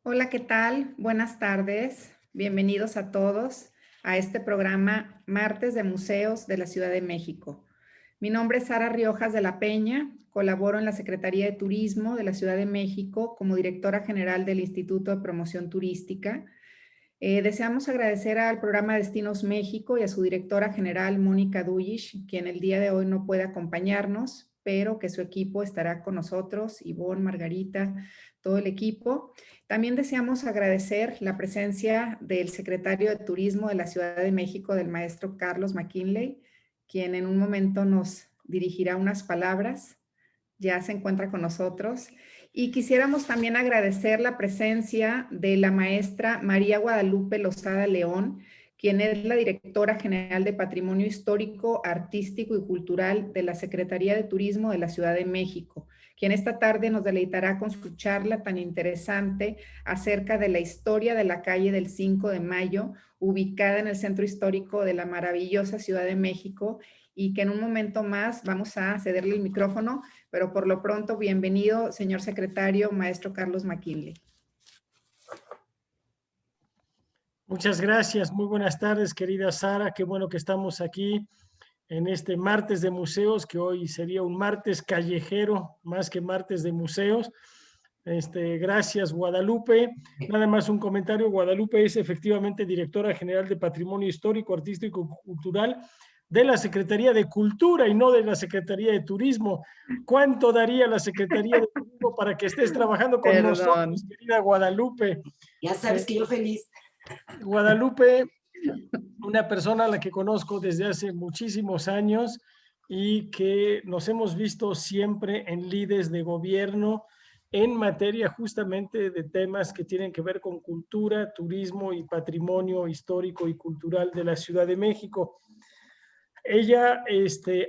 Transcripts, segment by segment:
Hola, ¿qué tal? Buenas tardes. Bienvenidos a todos a este programa Martes de Museos de la Ciudad de México. Mi nombre es Sara Riojas de la Peña, colaboro en la Secretaría de Turismo de la Ciudad de México como directora general del Instituto de Promoción Turística. Deseamos agradecer al programa Destinos México y a su directora general, Mónica Duyish, quien el día de hoy no puede acompañarnos, pero que su equipo estará con nosotros, Ivonne, Margarita, todo el equipo. También deseamos agradecer la presencia del secretario de Turismo de la Ciudad de México, del maestro Carlos McKinley, quien en un momento nos dirigirá unas palabras. Ya se encuentra con nosotros. Y quisiéramos también agradecer la presencia de la maestra María Guadalupe Lozada León, quien es la directora general de Patrimonio Histórico, Artístico y Cultural de la Secretaría de Turismo de la Ciudad de México, quien esta tarde nos deleitará con su charla tan interesante acerca de la historia de la calle del 5 de Mayo, ubicada en el centro histórico de la maravillosa Ciudad de México, y que en un momento más vamos a cederle el micrófono, pero por lo pronto, bienvenido, señor secretario, maestro Carlos McKinley. Muchas gracias, muy buenas tardes, querida Sara. Qué bueno que estamos aquí en este martes de museos, que hoy sería un martes callejero más que martes de museos. Gracias, Guadalupe. Nada más un comentario. Guadalupe es efectivamente directora general de Patrimonio Histórico, Artístico y Cultural de la Secretaría de Cultura y no de la Secretaría de Turismo. ¿Cuánto daría la Secretaría de Turismo para que estés trabajando con nosotros, Perdón. querida Guadalupe? Ya sabes que yo feliz. Guadalupe, una persona a la que conozco desde hace muchísimos años y que nos hemos visto siempre en lides de gobierno en materia justamente de temas que tienen que ver con cultura, turismo y patrimonio histórico y cultural de la Ciudad de México. Ella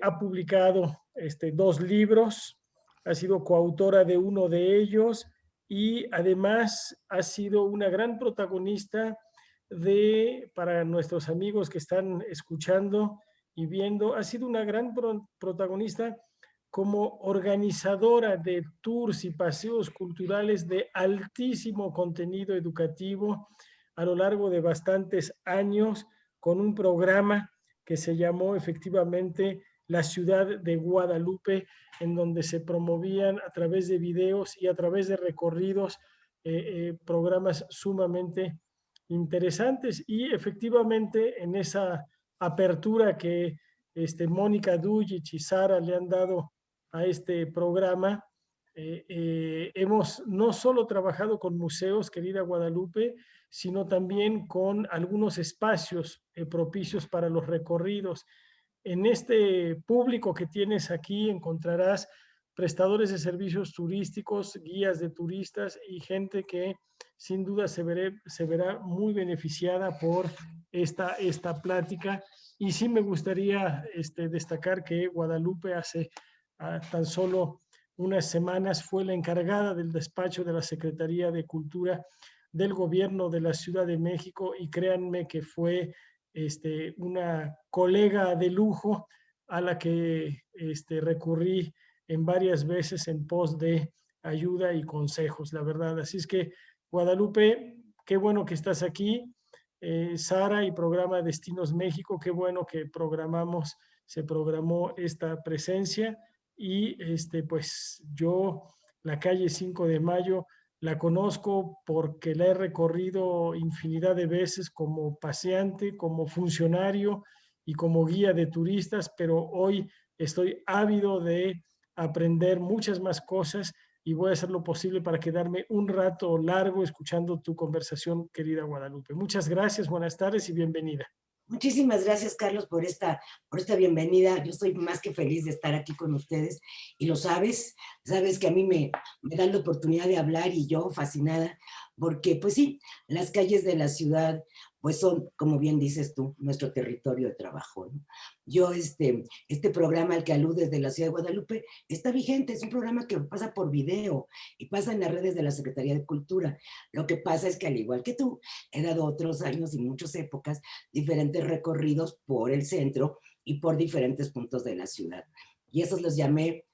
ha publicado 2 libros, ha sido coautora de uno de ellos y además ha sido una gran protagonista para nuestros amigos que están escuchando y viendo, ha sido una gran protagonista como organizadora de tours y paseos culturales de altísimo contenido educativo a lo largo de bastantes años, con un programa que se llamó efectivamente La Ciudad de Guadalupe, en donde se promovían a través de videos y a través de recorridos programas sumamente interesantes. Y efectivamente en esa apertura que Mónica Dujic y Sara le han dado a este programa, hemos no solo trabajado con museos, querida Guadalupe, sino también con algunos espacios propicios para los recorridos. En este público que tienes aquí encontrarás prestadores de servicios turísticos, guías de turistas y gente que sin duda se verá muy beneficiada por esta plática. Y sí me gustaría destacar que Guadalupe hace tan solo unas semanas fue la encargada del despacho de la Secretaría de Cultura del Gobierno de la Ciudad de México, y créanme que fue una colega de lujo a la que recurrí en varias veces en pos de ayuda y consejos, la verdad. Así es que, Guadalupe, qué bueno que estás aquí. Sara y programa Destinos México, qué bueno que se programó esta presencia. Y pues yo, la calle 5 de Mayo, la conozco porque la he recorrido infinidad de veces como paseante, como funcionario y como guía de turistas, pero hoy estoy ávido de aprender muchas más cosas y voy a hacer lo posible para quedarme un rato largo escuchando tu conversación, querida Guadalupe. Muchas gracias, buenas tardes y bienvenida. Muchísimas gracias, Carlos, por esta bienvenida. Yo estoy más que feliz de estar aquí con ustedes y lo sabes que a mí me dan la oportunidad de hablar y yo fascinada, porque pues sí, las calles de la ciudad pues son, como bien dices tú, nuestro territorio de trabajo, ¿no? Yo, este programa al que aludes de la Ciudad de Guadalupe está vigente, es un programa que pasa por video y pasa en las redes de la Secretaría de Cultura. Lo que pasa es que al igual que tú, he dado otros años y muchas épocas diferentes recorridos por el centro y por diferentes puntos de la ciudad. Y esos los llamé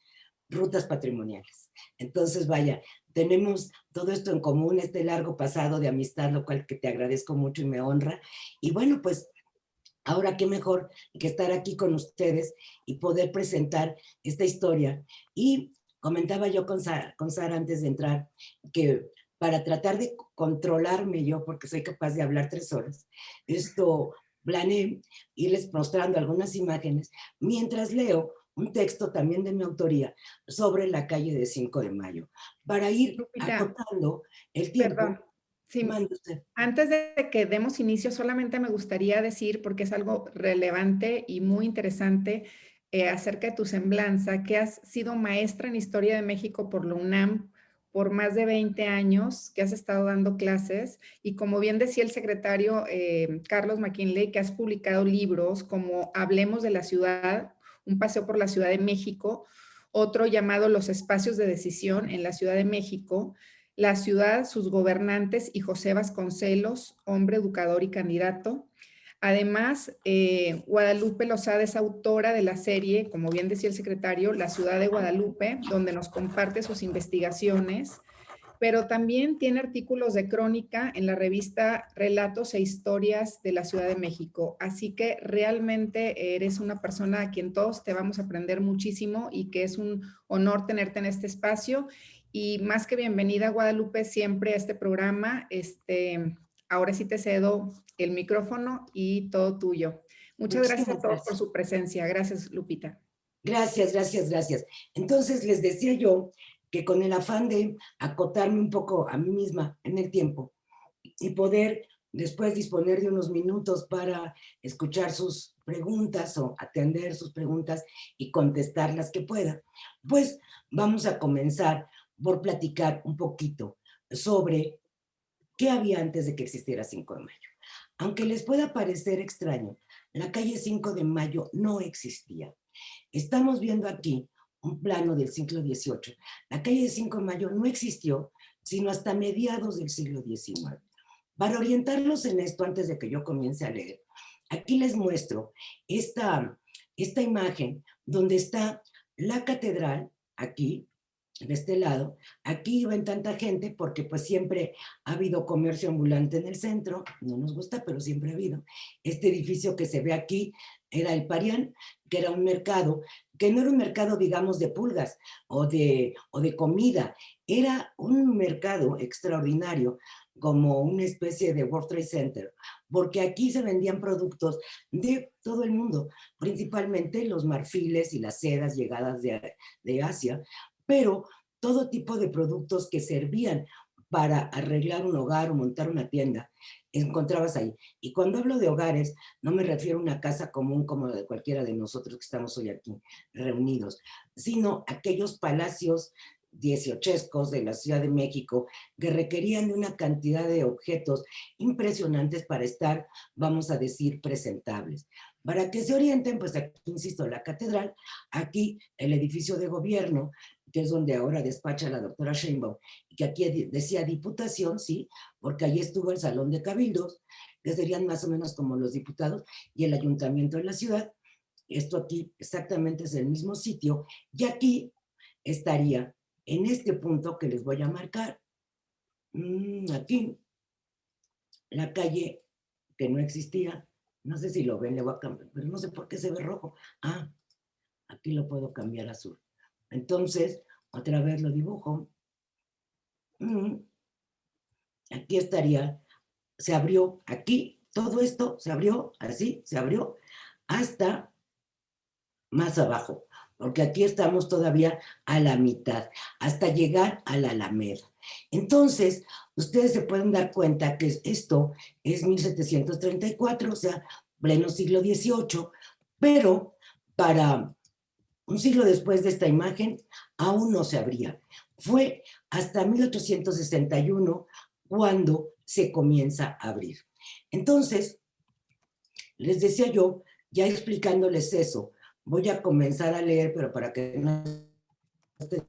rutas patrimoniales. Entonces, vaya, tenemos todo esto en común, este largo pasado de amistad, lo cual que te agradezco mucho y me honra. Y bueno, pues ahora qué mejor que estar aquí con ustedes y poder presentar esta historia. Y comentaba yo con Sara antes de entrar que para tratar de controlarme yo, porque soy capaz de hablar 3 horas, planeé irles mostrando algunas imágenes mientras leo un texto también de mi autoría sobre la calle de 5 de Mayo, para ir Lupita, acotando el perdón. tiempo. Sí, Mande usted. antes de que demos inicio, solamente me gustaría decir, porque es algo relevante y muy interesante, acerca de tu semblanza, que has sido maestra en Historia de México por la UNAM por más de 20 años, que has estado dando clases y como bien decía el secretario Carlos McKinley, que has publicado libros como Hablemos de la Ciudad, un paseo por la Ciudad de México, otro llamado Los espacios de decisión en la Ciudad de México, la ciudad, sus gobernantes y José Vasconcelos, hombre educador y candidato. Además, Guadalupe Lozada es autora de la serie, como bien decía el secretario, La Ciudad de Guadalupe, donde nos comparte sus investigaciones, pero también tiene artículos de crónica en la revista Relatos e Historias de la Ciudad de México. Así que realmente eres una persona a quien todos te vamos a aprender muchísimo y que es un honor tenerte en este espacio. Y más que bienvenida, Guadalupe, siempre a este programa. Ahora sí te cedo el micrófono y todo tuyo. Muchas gracias a Muchísimas todos por gracias. su presencia. Gracias, Lupita. Gracias, gracias, gracias. Entonces les decía yo que con el afán de acotarme un poco a mí misma en el tiempo y poder después disponer de unos minutos para escuchar sus preguntas o atender sus preguntas y contestar las que pueda, pues vamos a comenzar por platicar un poquito sobre qué había antes de que existiera 5 de mayo. Aunque les pueda parecer extraño, la calle 5 de mayo no existía. Estamos viendo aquí un plano del siglo XVIII. La calle de 5 de Mayo no existió sino hasta mediados del siglo XIX. Para orientarlos en esto, antes de que yo comience a leer, aquí les muestro esta imagen donde está la catedral, aquí, de este lado. Aquí ven tanta gente porque pues siempre ha habido comercio ambulante en el centro, no nos gusta, pero siempre ha habido. Este edificio que se ve aquí era el Parián, que era un mercado, que no era un mercado, digamos, de pulgas o de comida, era un mercado extraordinario, como una especie de World Trade Center, porque aquí se vendían productos de todo el mundo, principalmente los marfiles y las sedas llegadas de Asia, pero todo tipo de productos que servían para arreglar un hogar o montar una tienda, encontrabas ahí. Y cuando hablo de hogares, no me refiero a una casa común como la de cualquiera de nosotros que estamos hoy aquí reunidos, sino aquellos palacios dieciochescos de la Ciudad de México que requerían de una cantidad de objetos impresionantes para estar, vamos a decir, presentables. Para que se orienten, pues aquí, insisto, la catedral, aquí el edificio de gobierno, que es donde ahora despacha la doctora Sheinbaum, y que aquí decía diputación, sí, porque allí estuvo el salón de cabildos, que serían más o menos como los diputados, y el ayuntamiento de la ciudad. Esto aquí exactamente es el mismo sitio, y aquí estaría, en este punto que les voy a marcar, aquí, la calle que no existía, no sé si lo ven, le voy a cambiar, pero no sé por qué se ve rojo. Ah, aquí lo puedo cambiar a azul. Entonces, otra vez lo dibujo. Aquí estaría, se abrió aquí, todo esto se abrió, así, se abrió, hasta más abajo, porque aquí estamos todavía a la mitad, hasta llegar a la Alameda. Entonces, ustedes se pueden dar cuenta que esto es 1734, o sea, pleno siglo XVIII, pero para un siglo después de esta imagen, aún no se abría. Fue hasta 1861 cuando se comienza a abrir. Entonces, les decía yo, ya explicándoles eso, voy a comenzar a leer, pero para que no esté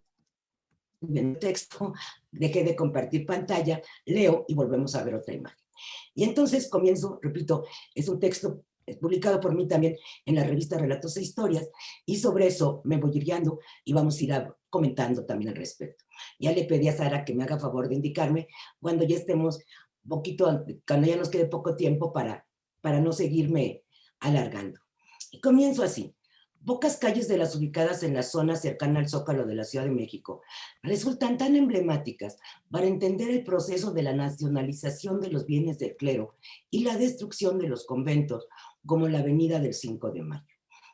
viendo el texto, deje de compartir pantalla, leo y volvemos a ver otra imagen. Y entonces comienzo, repito, es un texto publicado por mí también en la revista Relatos e Historias, y sobre eso me voy guiando y vamos a ir comentando también al respecto. Ya le pedí a Sara que me haga favor de indicarme cuando ya estemos poquito, cuando ya nos quede poco tiempo para no seguirme alargando. Y comienzo así. Pocas calles de las ubicadas en la zona cercana al Zócalo de la Ciudad de México resultan tan emblemáticas para entender el proceso de la nacionalización de los bienes del clero y la destrucción de los conventos, como la Avenida del 5 de Mayo.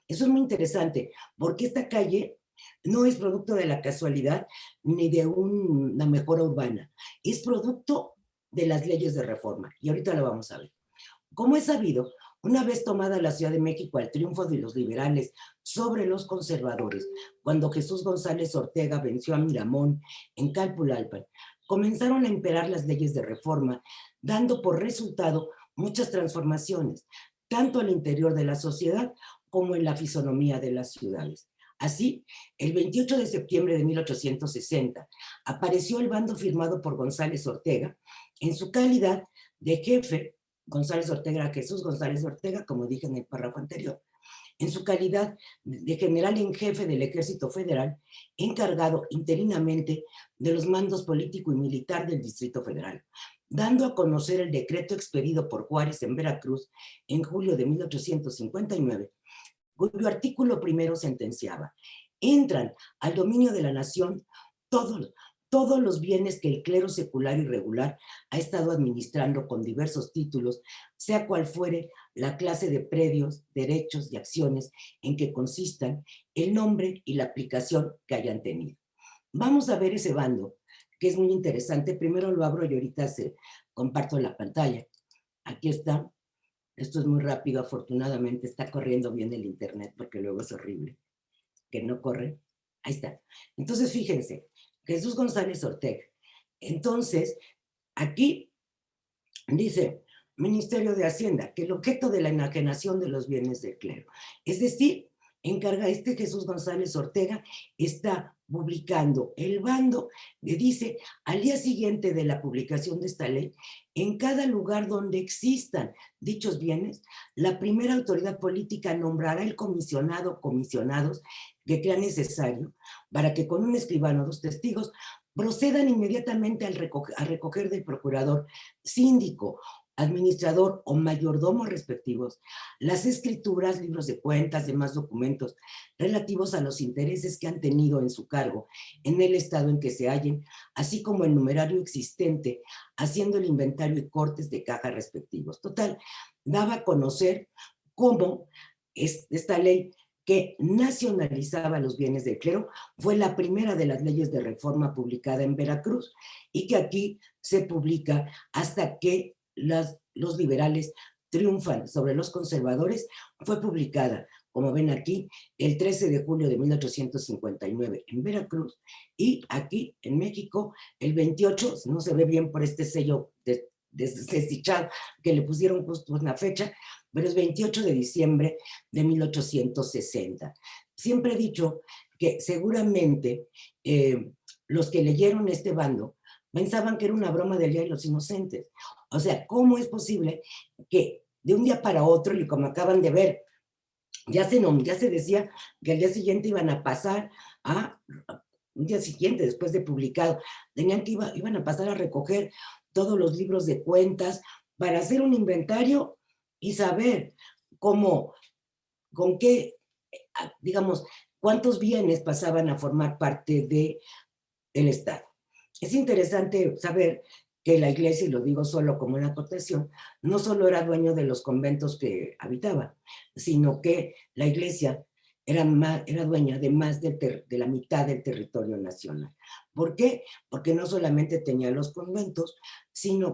Eso es muy interesante, porque esta calle no es producto de la casualidad ni de una mejora urbana, es producto de las leyes de reforma, y ahorita lo vamos a ver. Como es sabido, una vez tomada la Ciudad de México al triunfo de los liberales sobre los conservadores, cuando Jesús González Ortega venció a Miramón en Calpulalpan, comenzaron a imperar las leyes de reforma, dando por resultado muchas transformaciones, tanto al interior de la sociedad como en la fisonomía de las ciudades. Así, el 28 de septiembre de 1860, apareció el bando firmado por González Ortega en su calidad de jefe. González Ortega, Jesús González Ortega, como dije en el párrafo anterior, en su calidad de general en jefe del Ejército Federal, encargado interinamente de los mandos político y militar del Distrito Federal, dando a conocer el decreto expedido por Juárez en Veracruz en julio de 1859, cuyo artículo primero sentenciaba: entran al dominio de la nación todos los bienes que el clero secular y regular ha estado administrando con diversos títulos, sea cual fuere la clase de predios, derechos y acciones en que consistan, el nombre y la aplicación que hayan tenido. Vamos a ver ese bando, que es muy interesante. Primero lo abro y ahorita comparto la pantalla. Aquí está. Esto es muy rápido, afortunadamente está corriendo bien el internet, porque luego es horrible que no corre. Ahí está. Entonces, fíjense, Jesús González Ortega. Entonces, aquí dice Ministerio de Hacienda, que el objeto de la enajenación de los bienes del clero. Es decir, encarga Jesús González Ortega, está publicando el bando que dice: al día siguiente de la publicación de esta ley, en cada lugar donde existan dichos bienes, la primera autoridad política nombrará el comisionado o comisionados que crea necesario para que con un escribano o dos testigos procedan inmediatamente a recoger del procurador, síndico, administrador o mayordomo respectivos las escrituras, libros de cuentas, demás documentos relativos a los intereses que han tenido en su cargo en el estado en que se hallen, así como el numerario existente, haciendo el inventario y cortes de caja respectivos. Total, daba a conocer cómo esta ley que nacionalizaba los bienes del clero fue la primera de las leyes de reforma publicada en Veracruz, y que aquí se publica hasta que los liberales triunfan sobre los conservadores. Fue publicada, como ven aquí, el 13 de julio de 1859 en Veracruz, y aquí en México el 28, no se ve bien por este sello desdichado que le pusieron justo una fecha, pero es 28 de diciembre de 1860. Siempre he dicho que seguramente los que leyeron este bando pensaban que era una broma del Día de los Inocentes. O sea, ¿cómo es posible que de un día para otro, y como acaban de ver, ya se decía que al día siguiente iban a pasar un día siguiente, después de publicado, iban a pasar a recoger todos los libros de cuentas para hacer un inventario y saber con qué, digamos, cuántos bienes pasaban a formar parte del Estado? Es interesante saber que la iglesia, y lo digo solo como una acotación, no solo era dueño de los conventos que habitaba, sino que la iglesia era dueña de más de la mitad del territorio nacional. ¿Por qué? Porque no solamente tenía los conventos,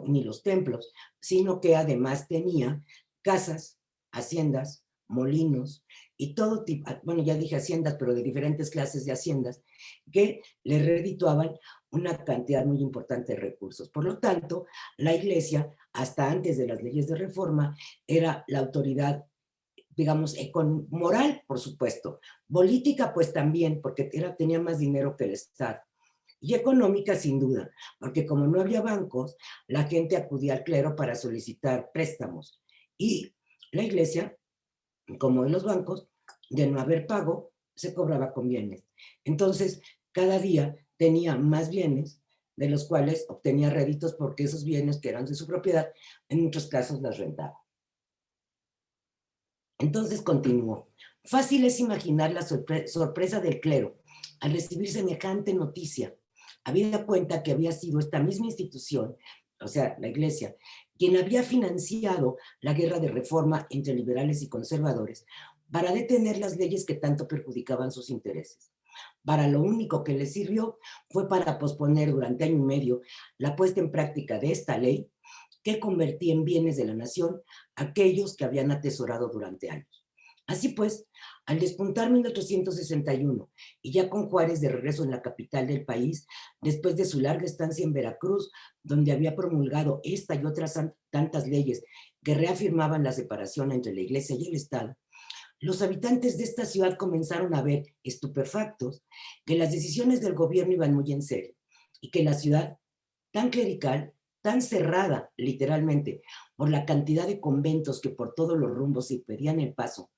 ni los templos, sino que además tenía casas, haciendas, molinos y todo tipo, bueno, ya dije haciendas, pero de diferentes clases de haciendas, que le redituaban una cantidad muy importante de recursos. Por lo tanto, la iglesia, hasta antes de las leyes de reforma, era la autoridad, digamos, moral, por supuesto, política, pues también, porque tenía más dinero que el Estado, y económica, sin duda, porque como no había bancos, la gente acudía al clero para solicitar préstamos, y la iglesia, como en los bancos, de no haber pago, se cobraba con bienes. Entonces, cada día tenía más bienes, de los cuales obtenía réditos porque esos bienes que eran de su propiedad, en muchos casos las rentaba. Entonces continuó. Fácil es imaginar la sorpresa del clero al recibir semejante noticia, habida cuenta que había sido esta misma institución, o sea, la Iglesia, quien había financiado la guerra de reforma entre liberales y conservadores para detener las leyes que tanto perjudicaban sus intereses. Para lo único que les sirvió fue para posponer durante año y medio la puesta en práctica de esta ley que convertía en bienes de la nación aquellos que habían atesorado durante años. Así pues, al despuntar 1861 y ya con Juárez de regreso en la capital del país, después de su larga estancia en Veracruz, donde había promulgado esta y otras tantas leyes que reafirmaban la separación entre la Iglesia y el Estado, los habitantes de esta ciudad comenzaron a ver, estupefactos, que las decisiones del gobierno iban muy en serio y que la ciudad, tan clerical, tan cerrada, literalmente, por la cantidad de conventos que por todos los rumbos se pedían el paso,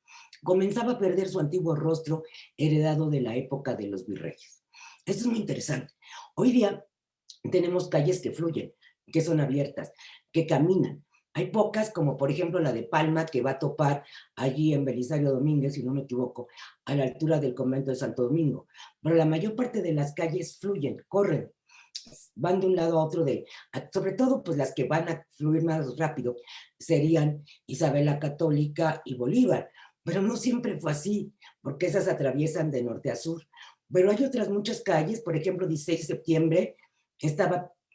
comenzaba a perder su antiguo rostro heredado de la época de los virreyes. Esto es muy interesante. Hoy día tenemos calles que fluyen, que son abiertas, que caminan. Hay pocas, como por ejemplo la de Palma, que va a topar allí en Belisario Domínguez, si no me equivoco, a la altura del convento de Santo Domingo. Pero la mayor parte de las calles fluyen, corren, van de un lado a otro, sobre todo pues las que van a fluir más rápido serían Isabel la Católica y Bolívar, pero no siempre fue así, porque esas atraviesan de norte a sur. Pero hay otras muchas calles, por ejemplo, 16 de septiembre,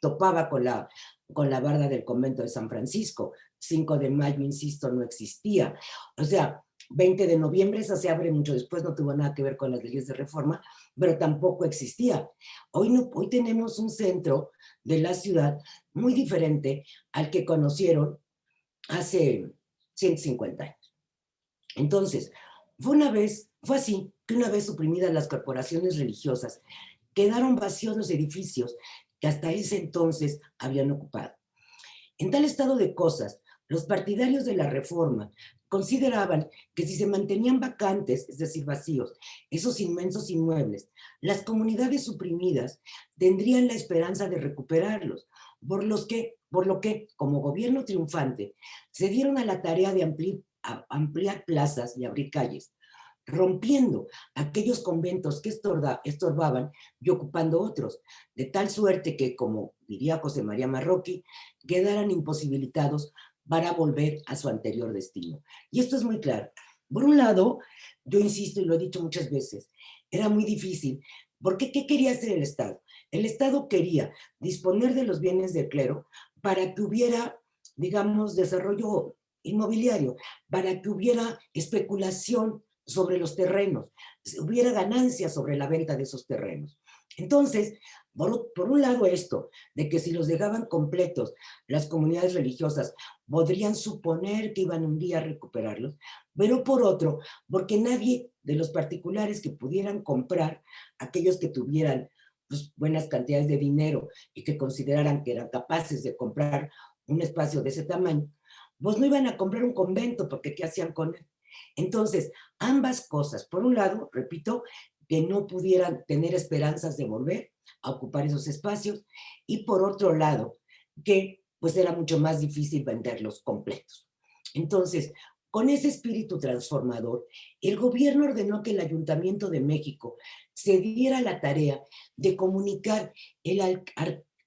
topaba con la barda del convento de San Francisco. 5 de mayo, insisto, no existía. O sea, 20 de noviembre, esa se abre mucho después, no tuvo nada que ver con las leyes de reforma, pero tampoco existía. Hoy tenemos un centro de la ciudad muy diferente al que conocieron hace 150 años. Entonces, fue así que una vez suprimidas las corporaciones religiosas, quedaron vacíos los edificios que hasta ese entonces habían ocupado. En tal estado de cosas, los partidarios de la reforma consideraban que si se mantenían vacantes, es decir, vacíos, esos inmensos inmuebles, las comunidades suprimidas tendrían la esperanza de recuperarlos, por lo que, como gobierno triunfante, se dieron a la tarea de ampliar plazas y abrir calles, rompiendo aquellos conventos que estorbaban y ocupando otros, de tal suerte que, como diría José María Marroquí, quedaran imposibilitados para volver a su anterior destino. Y esto es muy claro. Por un lado, yo insisto y lo he dicho muchas veces, era muy difícil, porque ¿qué quería hacer el Estado? El Estado quería disponer de los bienes del clero para que hubiera, digamos, desarrollo inmobiliario, para que hubiera especulación sobre los terrenos, hubiera ganancias sobre la venta de esos terrenos. Entonces, por un lado esto, de que si los dejaban completos, las comunidades religiosas podrían suponer que iban un día a recuperarlos, pero por otro, porque nadie de los particulares que pudieran comprar, aquellos que tuvieran pues, buenas cantidades de dinero y que consideraran que eran capaces de comprar un espacio de ese tamaño, pues no iban a comprar un convento, porque ¿qué hacían con él? Entonces, ambas cosas. Por un lado, repito, que no pudieran tener esperanzas de volver a ocupar esos espacios, y por otro lado, que pues era mucho más difícil venderlos completos. Entonces, con ese espíritu transformador, el gobierno ordenó que el Ayuntamiento de México se diera la tarea de comunicar el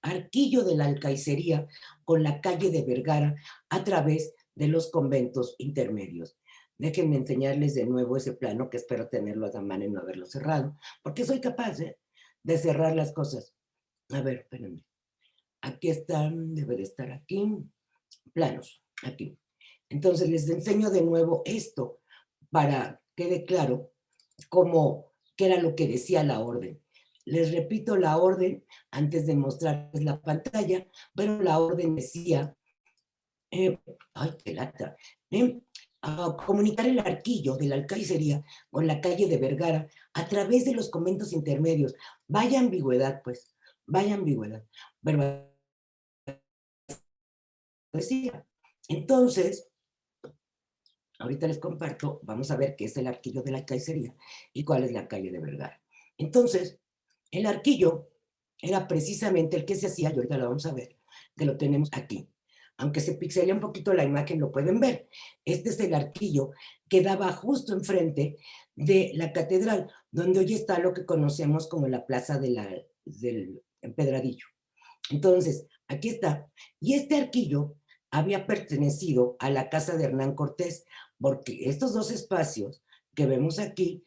arquillo de la alcaicería con la calle de Vergara a través de los conventos intermedios. Déjenme enseñarles de nuevo ese plano, que espero tenerlo a la mano y no haberlo cerrado, porque soy capaz de cerrar las cosas. A ver, espérenme. Aquí están, debe de estar aquí. Planos, aquí. Entonces les enseño de nuevo esto para que quede claro qué era lo que decía la orden. Les repito la orden antes de mostrarles la pantalla, pero la orden decía, ay, qué lata, a comunicar el arquillo de la alcaicería con la calle de Vergara a través de los conventos intermedios. Vaya ambigüedad, pues, vaya ambigüedad. Pero decía. Entonces, ahorita les comparto, vamos a ver qué es el arquillo de la alcaicería y cuál es la calle de Vergara. Entonces, El arquillo era precisamente el que se hacía, y ahorita lo vamos a ver, que lo tenemos aquí. Aunque se pixelea un poquito la imagen, lo pueden ver. Este es el arquillo que daba justo enfrente de la catedral, donde hoy está lo que conocemos como la plaza del Empedradillo. Entonces, aquí está. Y este arquillo había pertenecido a la casa de Hernán Cortés, porque estos dos espacios que vemos aquí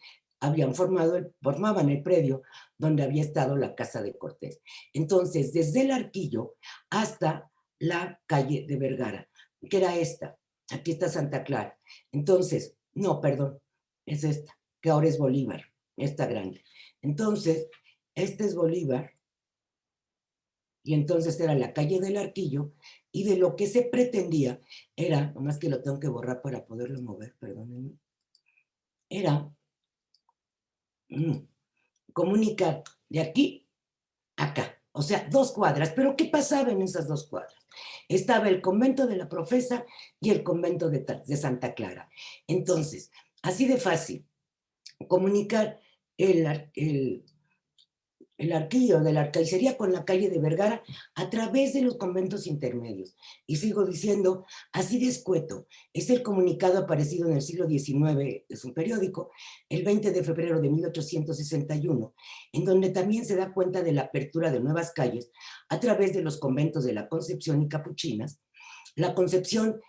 formaban el predio donde había estado la casa de Cortés. Entonces, desde el arquillo hasta la calle de Vergara, que era esta. Aquí está Santa Clara. Entonces, no, perdón, es esta, que ahora es Bolívar, esta grande. Entonces, este es Bolívar, y entonces era la calle del Arquillo, y de lo que se pretendía era, nomás que lo tengo que borrar para poderlo mover, perdónenme, era comunicar de aquí a acá, o sea, 2 cuadras. Pero ¿qué pasaba en esas 2 cuadras? Estaba el convento de la Profesa y el convento de Santa Clara. Entonces, así de fácil, comunicar el arquillo de la arcaicería con la calle de Vergara a través de los conventos intermedios. Y sigo diciendo, así de escueto, es el comunicado aparecido en el siglo XIX, es un periódico, el 20 de febrero de 1861, en donde también se da cuenta de la apertura de nuevas calles a través de los conventos de la Concepción y Capuchinas. La Concepción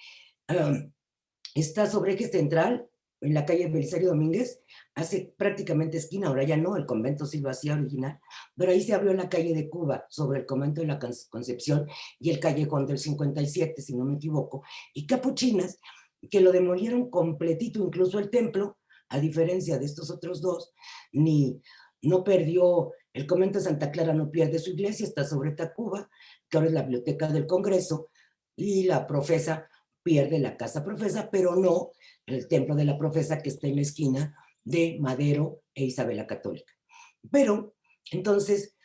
está sobre eje central, en la calle Belisario Domínguez, hace prácticamente esquina, ahora ya no, el convento sí lo hacía original, pero ahí se abrió la calle de Cuba, sobre el convento de la Concepción y el callejón del 57, si no me equivoco, y Capuchinas, que lo demolieron completito, incluso el templo, a diferencia de estos otros dos, no perdió, el convento de Santa Clara no pierde su iglesia, está sobre Tacuba, que ahora es la biblioteca del Congreso, y la Profesa pierde la casa Profesa, pero no el templo de la Profesa, que está en la esquina de Madero e Isabel la Católica. Pero, entonces,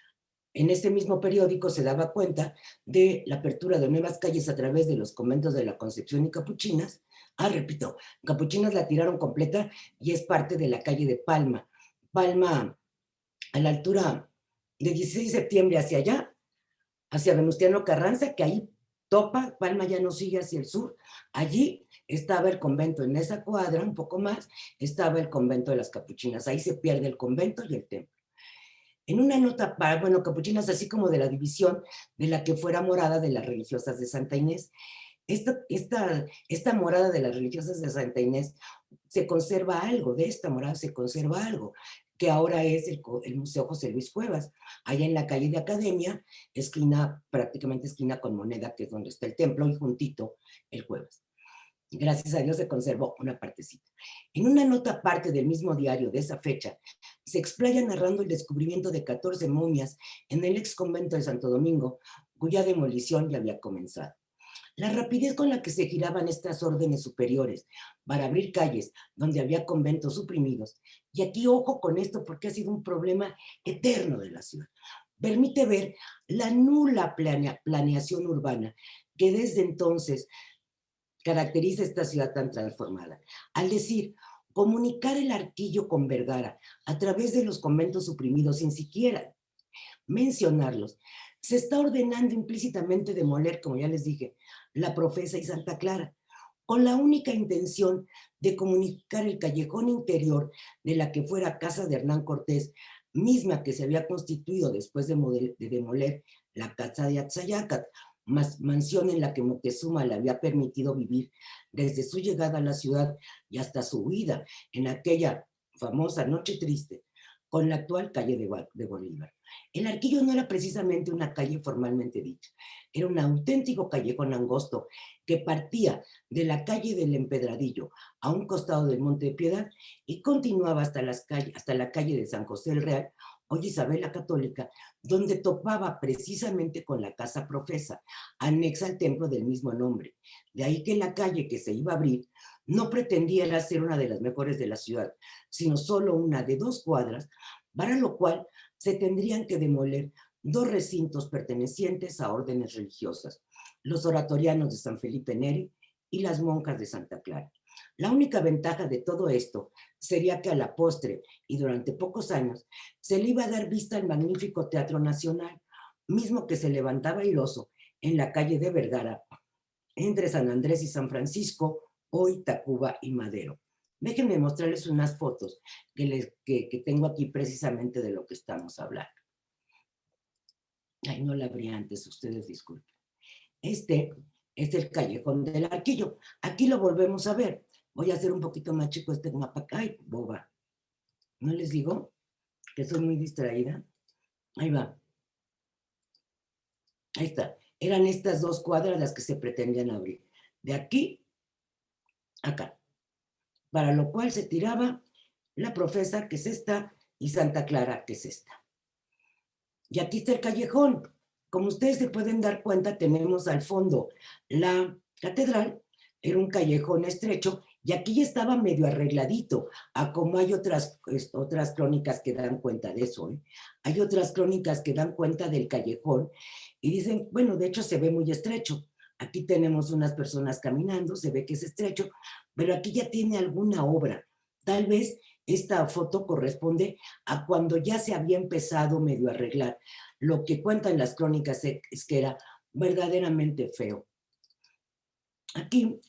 en este mismo periódico se daba cuenta de la apertura de nuevas calles a través de los conventos de la Concepción y Capuchinas. Repito, Capuchinas la tiraron completa y es parte de la calle de Palma. Palma, a la altura de 16 de septiembre hacia allá, hacia Venustiano Carranza, que ahí topa, Palma ya no sigue hacia el sur. Allí estaba el convento, en esa cuadra, un poco más, estaba el convento de las Capuchinas. Ahí se pierde el convento y el templo. En una nota, bueno, Capuchinas, así como de la división de la que fuera morada de las religiosas de Santa Inés. Esta morada de las religiosas de Santa Inés, se conserva algo, de esta morada se conserva algo, que ahora es el Museo José Luis Cuevas, allá en la calle de Academia, prácticamente esquina con Moneda, que es donde está el templo, y juntito el Cuevas. Gracias a Dios se conservó una partecita. En una nota aparte del mismo diario de esa fecha, se explaya narrando el descubrimiento de 14 momias en el ex convento de Santo Domingo, cuya demolición ya había comenzado. La rapidez con la que se giraban estas órdenes superiores para abrir calles donde había conventos suprimidos, y aquí ojo con esto porque ha sido un problema eterno de la ciudad, permite ver la nula planeación urbana que desde entonces caracteriza esta ciudad tan transformada. Al decir, comunicar el Arquillo con Vergara a través de los conventos suprimidos sin siquiera mencionarlos, se está ordenando implícitamente demoler, como ya les dije, la Profesa y Santa Clara, con la única intención de comunicar el callejón interior de la que fuera casa de Hernán Cortés, misma que se había constituido después de demoler la casa de Atzayacat, mansión en la que Moctezuma le había permitido vivir desde su llegada a la ciudad y hasta su huida en aquella famosa Noche Triste, con la actual calle de Bolívar. El Arquillo no era precisamente una calle formalmente dicha, era un auténtico callejón angosto que partía de la calle del Empedradillo a un costado del Monte de Piedad y continuaba hasta la calle de San José el Real, hoy Isabel la Católica, donde topaba precisamente con la casa Profesa, anexa al templo del mismo nombre. De ahí que la calle que se iba a abrir no pretendía ser una de las mejores de la ciudad, sino solo una de 2 cuadras, para lo cual se tendrían que demoler 2 recintos pertenecientes a órdenes religiosas, los oratorianos de San Felipe Neri y las monjas de Santa Clara. La única ventaja de todo esto sería que a la postre y durante pocos años se le iba a dar vista al magnífico Teatro Nacional, mismo que se levantaba airoso en la calle de Vergara, entre San Andrés y San Francisco, hoy Tacuba y Madero. Déjenme mostrarles unas fotos que tengo aquí precisamente de lo que estamos hablando. Ay, no la abrí antes, ustedes disculpen. Este es el Callejón del Arquillo. Aquí lo volvemos a ver. Voy a hacer un poquito más chico este mapa. Ay, boba. ¿No les digo que soy muy distraída? Ahí va. Ahí está. Eran estas 2 cuadras las que se pretendían abrir. De aquí a acá. Para lo cual se tiraba la Profesa, que es esta, y Santa Clara, que es esta. Y aquí está el callejón. Como ustedes se pueden dar cuenta, tenemos al fondo la catedral, era un callejón estrecho, y aquí ya estaba medio arregladito, a como hay otras crónicas que dan cuenta de eso, ¿eh? Hay otras crónicas que dan cuenta del callejón, y dicen, bueno, de hecho se ve muy estrecho. Aquí tenemos unas personas caminando, se ve que es estrecho, pero aquí ya tiene alguna obra. Tal vez esta foto corresponde a cuando ya se había empezado medio a arreglar. Lo que cuentan las crónicas es que era verdaderamente feo. Aquí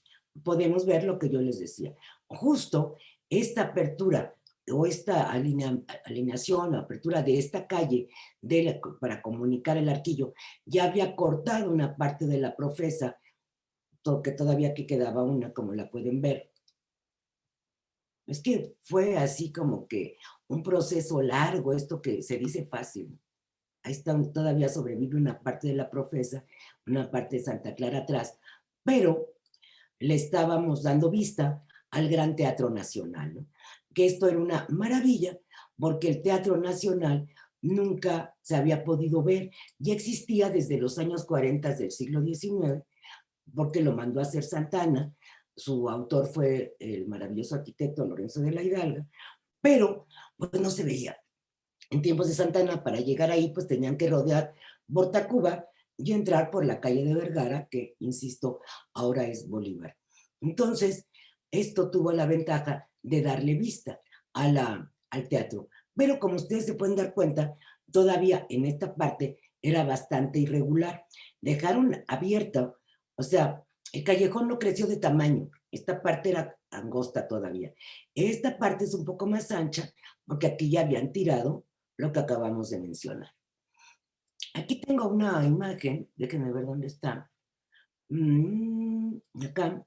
podemos ver lo que yo les decía. Justo esta apertura o esta alineación o apertura de esta calle para comunicar el Arquillo ya había cortado una parte de la Profesa, que todavía aquí quedaba una, como la pueden ver. Es que fue así como que un proceso largo, esto que se dice fácil. Ahí está, todavía sobrevive una parte de la Profesa, una parte de Santa Clara atrás, pero le estábamos dando vista al Gran Teatro Nacional, ¿no? Que esto era una maravilla, porque el Teatro Nacional nunca se había podido ver, ya existía desde los años 40 del siglo XIX, porque lo mandó a hacer Santana. Su autor fue el maravilloso arquitecto Lorenzo de la Hidalga, pero pues no se veía. En tiempos de Santana, para llegar ahí, pues tenían que rodear Tacuba y entrar por la calle de Vergara, que, insisto, ahora es Bolívar. Entonces, esto tuvo la ventaja de darle vista al teatro. Pero como ustedes se pueden dar cuenta, todavía en esta parte era bastante irregular. Dejaron abierta, o sea, el callejón no creció de tamaño. Esta parte era angosta todavía. Esta parte es un poco más ancha, porque aquí ya habían tirado lo que acabamos de mencionar. Aquí tengo una imagen, déjenme ver dónde está. Acá,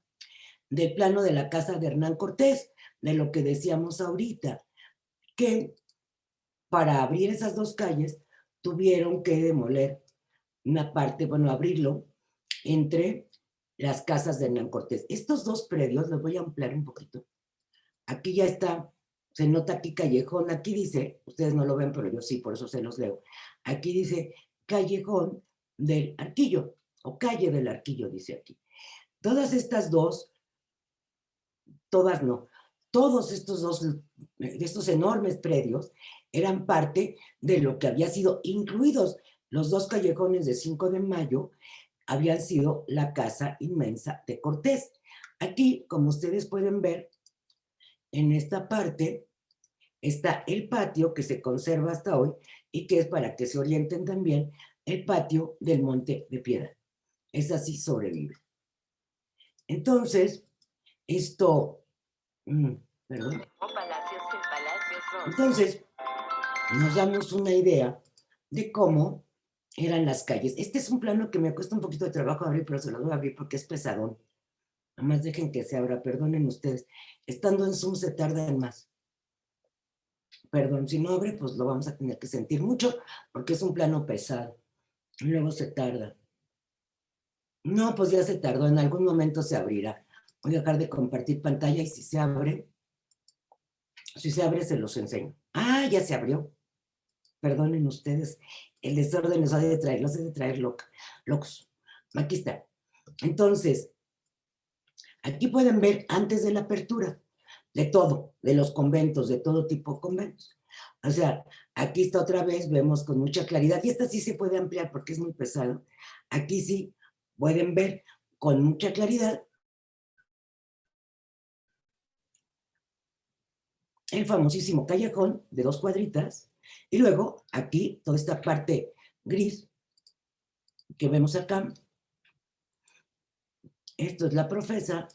del plano de la casa de Hernán Cortés, de lo que decíamos ahorita, que para abrir esas 2 calles tuvieron que demoler una parte, bueno, abrirlo entre las casas de Hernán Cortés. Estos 2 predios, los voy a ampliar un poquito. Aquí ya está, se nota aquí callejón, aquí dice, ustedes no lo ven, pero yo sí, por eso se los leo. Aquí dice Callejón del Arquillo, o Calle del Arquillo, dice aquí. Todas estas 2, todas no, todos estos enormes predios eran parte de lo que había sido, incluidos los 2 callejones de 5 de Mayo, habían sido la casa inmensa de Cortés. Aquí, como ustedes pueden ver, en esta parte está el patio que se conserva hasta hoy y que es, para que se orienten también, el patio del Monte de Piedad. Es así, sobrevive. Entonces, esto, perdón. Entonces, nos damos una idea de cómo eran las calles. Este es un plano que me cuesta un poquito de trabajo abrir, pero se lo voy a abrir porque es pesadón. Nada más dejen que se abra, perdonen ustedes. Estando en Zoom se tardan más. Perdón, si no abre, pues lo vamos a tener que sentir mucho, porque es un plano pesado. Y luego se tarda. No, pues ya se tardó, en algún momento se abrirá. Voy a dejar de compartir pantalla y si se abre se los enseño. Ah, ya se abrió. Perdonen ustedes, el desorden los hace de traer locos. Aquí está. Entonces, aquí pueden ver antes de la apertura de todo, de los conventos, de todo tipo de conventos. O sea, aquí está otra vez, vemos con mucha claridad, y esta sí se puede ampliar porque es muy pesado. Aquí sí pueden ver con mucha claridad el famosísimo callejón de 2 cuadritas, y luego aquí toda esta parte gris que vemos acá, esto es la Profesa,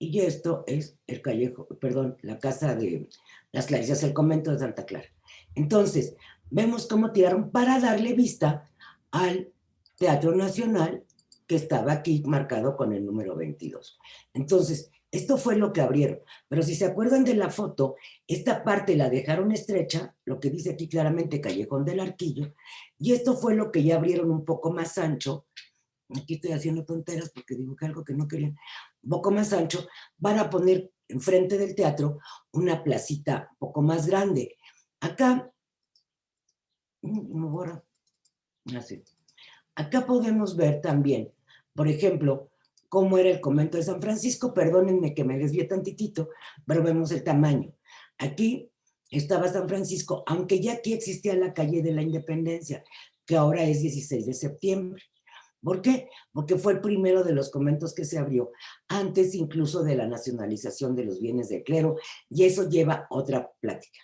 y esto es el callejón, perdón, la casa de las Claricias, el convento de Santa Clara. Entonces, vemos cómo tiraron para darle vista al Teatro Nacional, que estaba aquí marcado con el número 22. Entonces, esto fue lo que abrieron. Pero si se acuerdan de la foto, esta parte la dejaron estrecha, lo que dice aquí claramente Callejón del Arquillo, y esto fue lo que ya abrieron un poco más ancho. Aquí estoy haciendo tonteras porque dibujé algo que no quería, un poco más ancho, van a poner enfrente del teatro una placita un poco más grande. Acá, así. Acá podemos ver también, por ejemplo, cómo era el convento de San Francisco. Perdónenme que me desvíe tantitito, pero vemos el tamaño. Aquí estaba San Francisco, aunque ya aquí existía la calle de la Independencia, que ahora es 16 de septiembre. ¿Por qué? Porque fue el primero de los conventos que se abrió, antes incluso de la nacionalización de los bienes de clero, y eso lleva otra plática.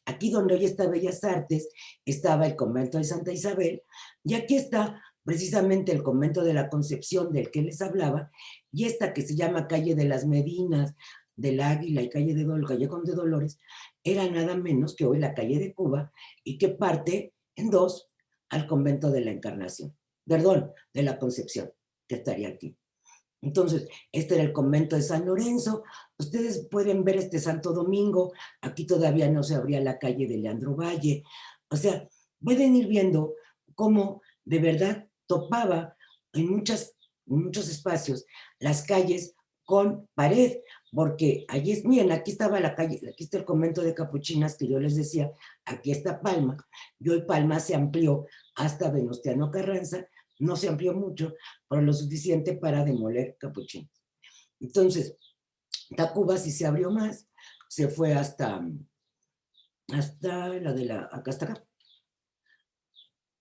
Aquí donde hoy está Bellas Artes, estaba el convento de Santa Isabel, y aquí está precisamente el convento de la Concepción del que les hablaba, y esta que se llama Calle de las Medinas, del Águila y Callejón de Dolores, era nada menos que hoy la calle de Cuba, y que parte en dos al convento de la Encarnación. Perdón, de la Concepción, que estaría aquí. Entonces, este era el convento de San Lorenzo. Ustedes pueden ver este Santo Domingo. Aquí todavía no se abría la calle de Leandro Valle. O sea, pueden ir viendo cómo de verdad topaba en muchos espacios las calles con pared, porque allí es, miren, aquí estaba la calle, aquí está el convento de Capuchinas que yo les decía, aquí está Palma, y hoy Palma se amplió hasta Venustiano Carranza, no se amplió mucho, pero lo suficiente para demoler Capuchinos. Entonces, Tacuba sí se abrió más, se fue hasta la de la, acá hasta acá.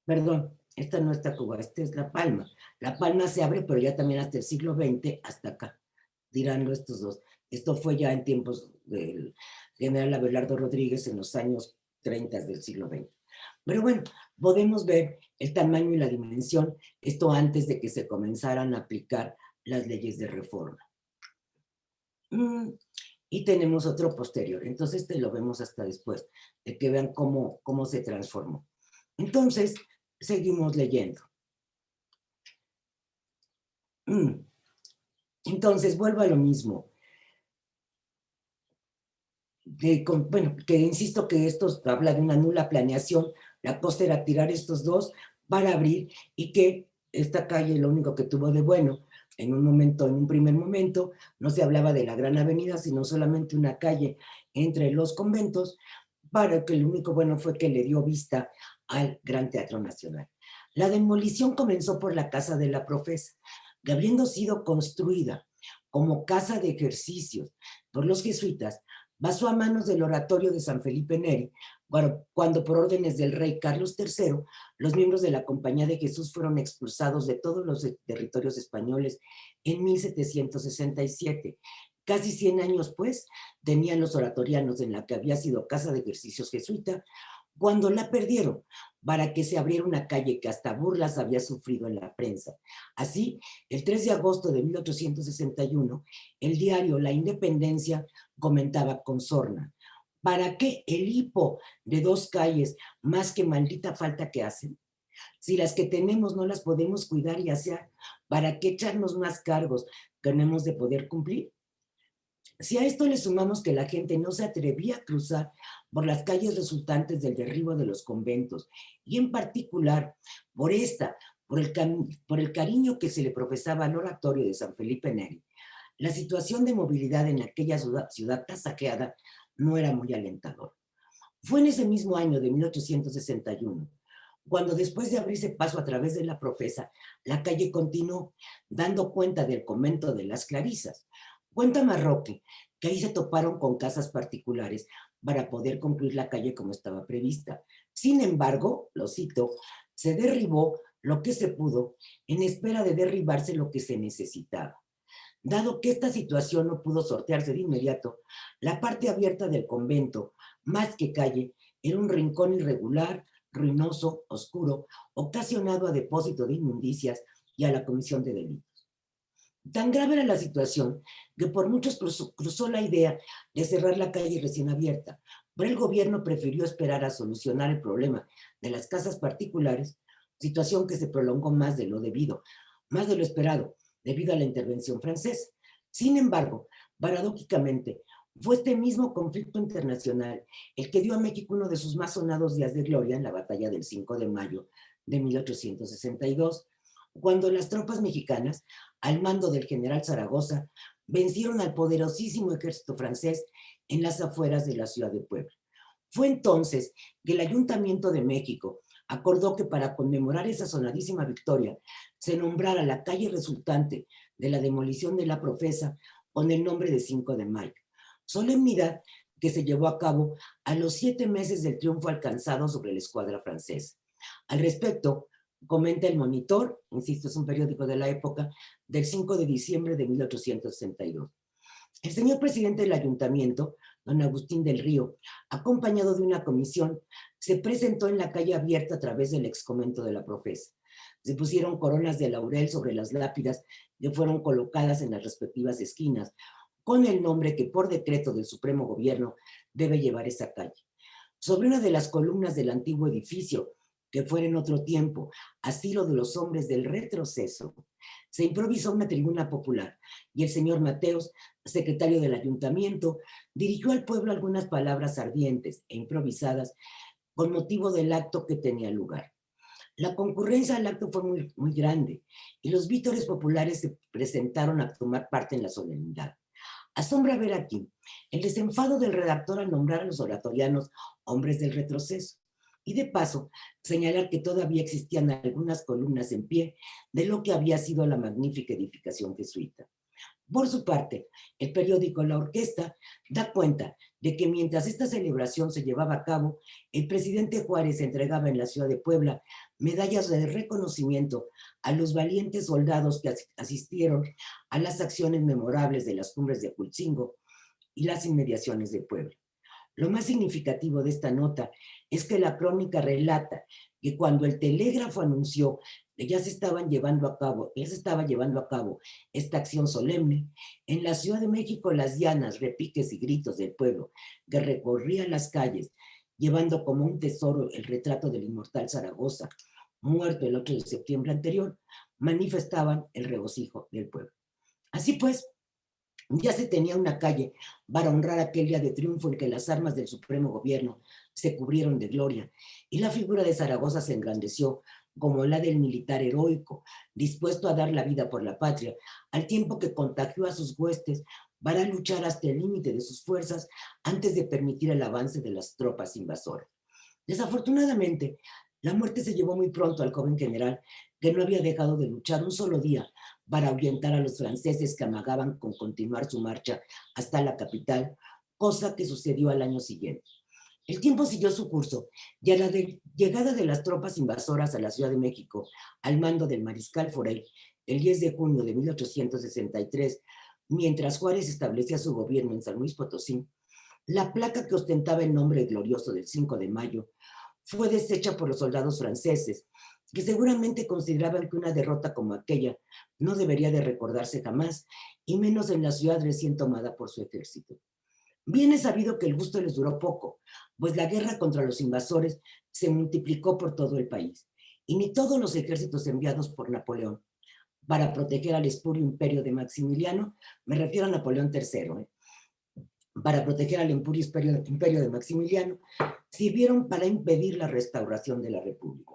Perdón, esta no es Tacuba, esta es La Palma. La Palma se abre, pero ya también hasta el siglo XX, hasta acá, tirando estos dos. Esto fue ya en tiempos del general Abelardo Rodríguez en los años 30 del siglo XX. Pero bueno, podemos ver el tamaño y la dimensión, esto antes de que se comenzaran a aplicar las leyes de reforma. Y tenemos otro posterior, entonces este lo vemos hasta después, de que vean cómo se transformó. Entonces, seguimos leyendo. Entonces, vuelvo a lo mismo. Bueno, que insisto que esto habla de una nula planeación, la cosa era tirar estos dos para abrir, y que esta calle lo único que tuvo de bueno, en un primer momento, no se hablaba de la gran avenida, sino solamente una calle entre los conventos, para que lo único bueno fue que le dio vista al Gran Teatro Nacional. La demolición comenzó por la Casa de la Profesa, que habiendo sido construida como casa de ejercicios por los jesuitas, pasó a manos del oratorio de San Felipe Neri, cuando por órdenes del rey Carlos III, los miembros de la Compañía de Jesús fueron expulsados de todos los territorios españoles en 1767. Casi 100 años, pues, tenían los oratorianos en la que había sido casa de ejercicios jesuita, cuando la perdieron, para que se abriera una calle que hasta burlas había sufrido en la prensa. Así, el 3 de agosto de 1861, el diario La Independencia comentaba con sorna: ¿para qué el hipo de 2 calles, más que maldita falta que hacen? Si las que tenemos no las podemos cuidar y hacer, ¿para qué echarnos más cargos que no hemos de poder cumplir? Si a esto le sumamos que la gente no se atrevía a cruzar por las calles resultantes del derribo de los conventos, y en particular por el cariño que se le profesaba al oratorio de San Felipe Neri, la situación de movilidad en aquella ciudad tan saqueada no era muy alentadora. Fue en ese mismo año de 1861, cuando después de abrirse paso a través de la Profesa, la calle continuó, dando cuenta del convento de las Clarisas. Cuenta Marroque que ahí se toparon con casas particulares para poder concluir la calle como estaba prevista. Sin embargo, lo cito, se derribó lo que se pudo en espera de derribarse lo que se necesitaba. Dado que esta situación no pudo sortearse de inmediato, la parte abierta del convento, más que calle, era un rincón irregular, ruinoso, oscuro, ocasionado a depósito de inmundicias y a la comisión de delitos. Tan grave era la situación que por muchos cruzó la idea de cerrar la calle recién abierta, pero el gobierno prefirió esperar a solucionar el problema de las casas particulares, situación que se prolongó más de lo esperado, debido a la intervención francesa. Sin embargo, paradójicamente, fue este mismo conflicto internacional el que dio a México uno de sus más sonados días de gloria en la batalla del 5 de mayo de 1862, cuando las tropas mexicanas, al mando del general Zaragoza, vencieron al poderosísimo ejército francés en las afueras de la ciudad de Puebla. Fue entonces que el Ayuntamiento de México acordó que para conmemorar esa sonadísima victoria se nombrara la calle resultante de la demolición de la Profesa con el nombre de 5 de mayo, solemnidad que se llevó a cabo a los 7 meses del triunfo alcanzado sobre la escuadra francesa. Al respecto, comenta El Monitor, insisto, es un periódico de la época, del 5 de diciembre de 1862. El señor presidente del ayuntamiento, don Agustín del Río, acompañado de una comisión, se presentó en la calle abierta a través del excomento de la Profesa. Se pusieron coronas de laurel sobre las lápidas que fueron colocadas en las respectivas esquinas, con el nombre que por decreto del Supremo Gobierno debe llevar esa calle. Sobre una de las columnas del antiguo edificio, que fuera en otro tiempo asilo de los hombres del retroceso, se improvisó una tribuna popular y el señor Mateos, secretario del ayuntamiento, dirigió al pueblo algunas palabras ardientes e improvisadas con motivo del acto que tenía lugar. La concurrencia al acto fue muy grande y los vítores populares se presentaron a tomar parte en la solemnidad. Asombra ver aquí el desenfado del redactor al nombrar a los oratorianos hombres del retroceso. Y de paso, señalar que todavía existían algunas columnas en pie de lo que había sido la magnífica edificación jesuita. Por su parte, el periódico La Orquesta da cuenta de que mientras esta celebración se llevaba a cabo, el presidente Juárez entregaba en la ciudad de Puebla medallas de reconocimiento a los valientes soldados que asistieron a las acciones memorables de las cumbres de Acultzingo y las inmediaciones de Puebla. Lo más significativo de esta nota es que la crónica relata que cuando el telégrafo anunció que ya se estaba llevando a cabo esta acción solemne, en la Ciudad de México las dianas, repiques y gritos del pueblo que recorrían las calles llevando como un tesoro el retrato del inmortal Zaragoza, muerto el 8 de septiembre anterior, manifestaban el regocijo del pueblo. Así pues, ya se tenía una calle para honrar aquel día de triunfo en que las armas del Supremo Gobierno se cubrieron de gloria y la figura de Zaragoza se engrandeció como la del militar heroico, dispuesto a dar la vida por la patria, al tiempo que contagió a sus huestes para luchar hasta el límite de sus fuerzas antes de permitir el avance de las tropas invasoras. Desafortunadamente, la muerte se llevó muy pronto al joven general, que no había dejado de luchar un solo día para ahuyentar a los franceses que amagaban con continuar su marcha hasta la capital, cosa que sucedió al año siguiente. El tiempo siguió su curso y a la llegada de las tropas invasoras a la Ciudad de México, al mando del mariscal Forey, el 10 de junio de 1863, mientras Juárez establecía su gobierno en San Luis Potosí, la placa que ostentaba el nombre glorioso del 5 de mayo fue deshecha por los soldados franceses, que seguramente consideraban que una derrota como aquella no debería de recordarse jamás, y menos en la ciudad recién tomada por su ejército. Bien es sabido que el gusto les duró poco, pues la guerra contra los invasores se multiplicó por todo el país, y ni todos los ejércitos enviados por Napoleón para proteger al espurio imperio de Maximiliano, me refiero a Napoleón III, para proteger al imperio de Maximiliano, sirvieron para impedir la restauración de la República.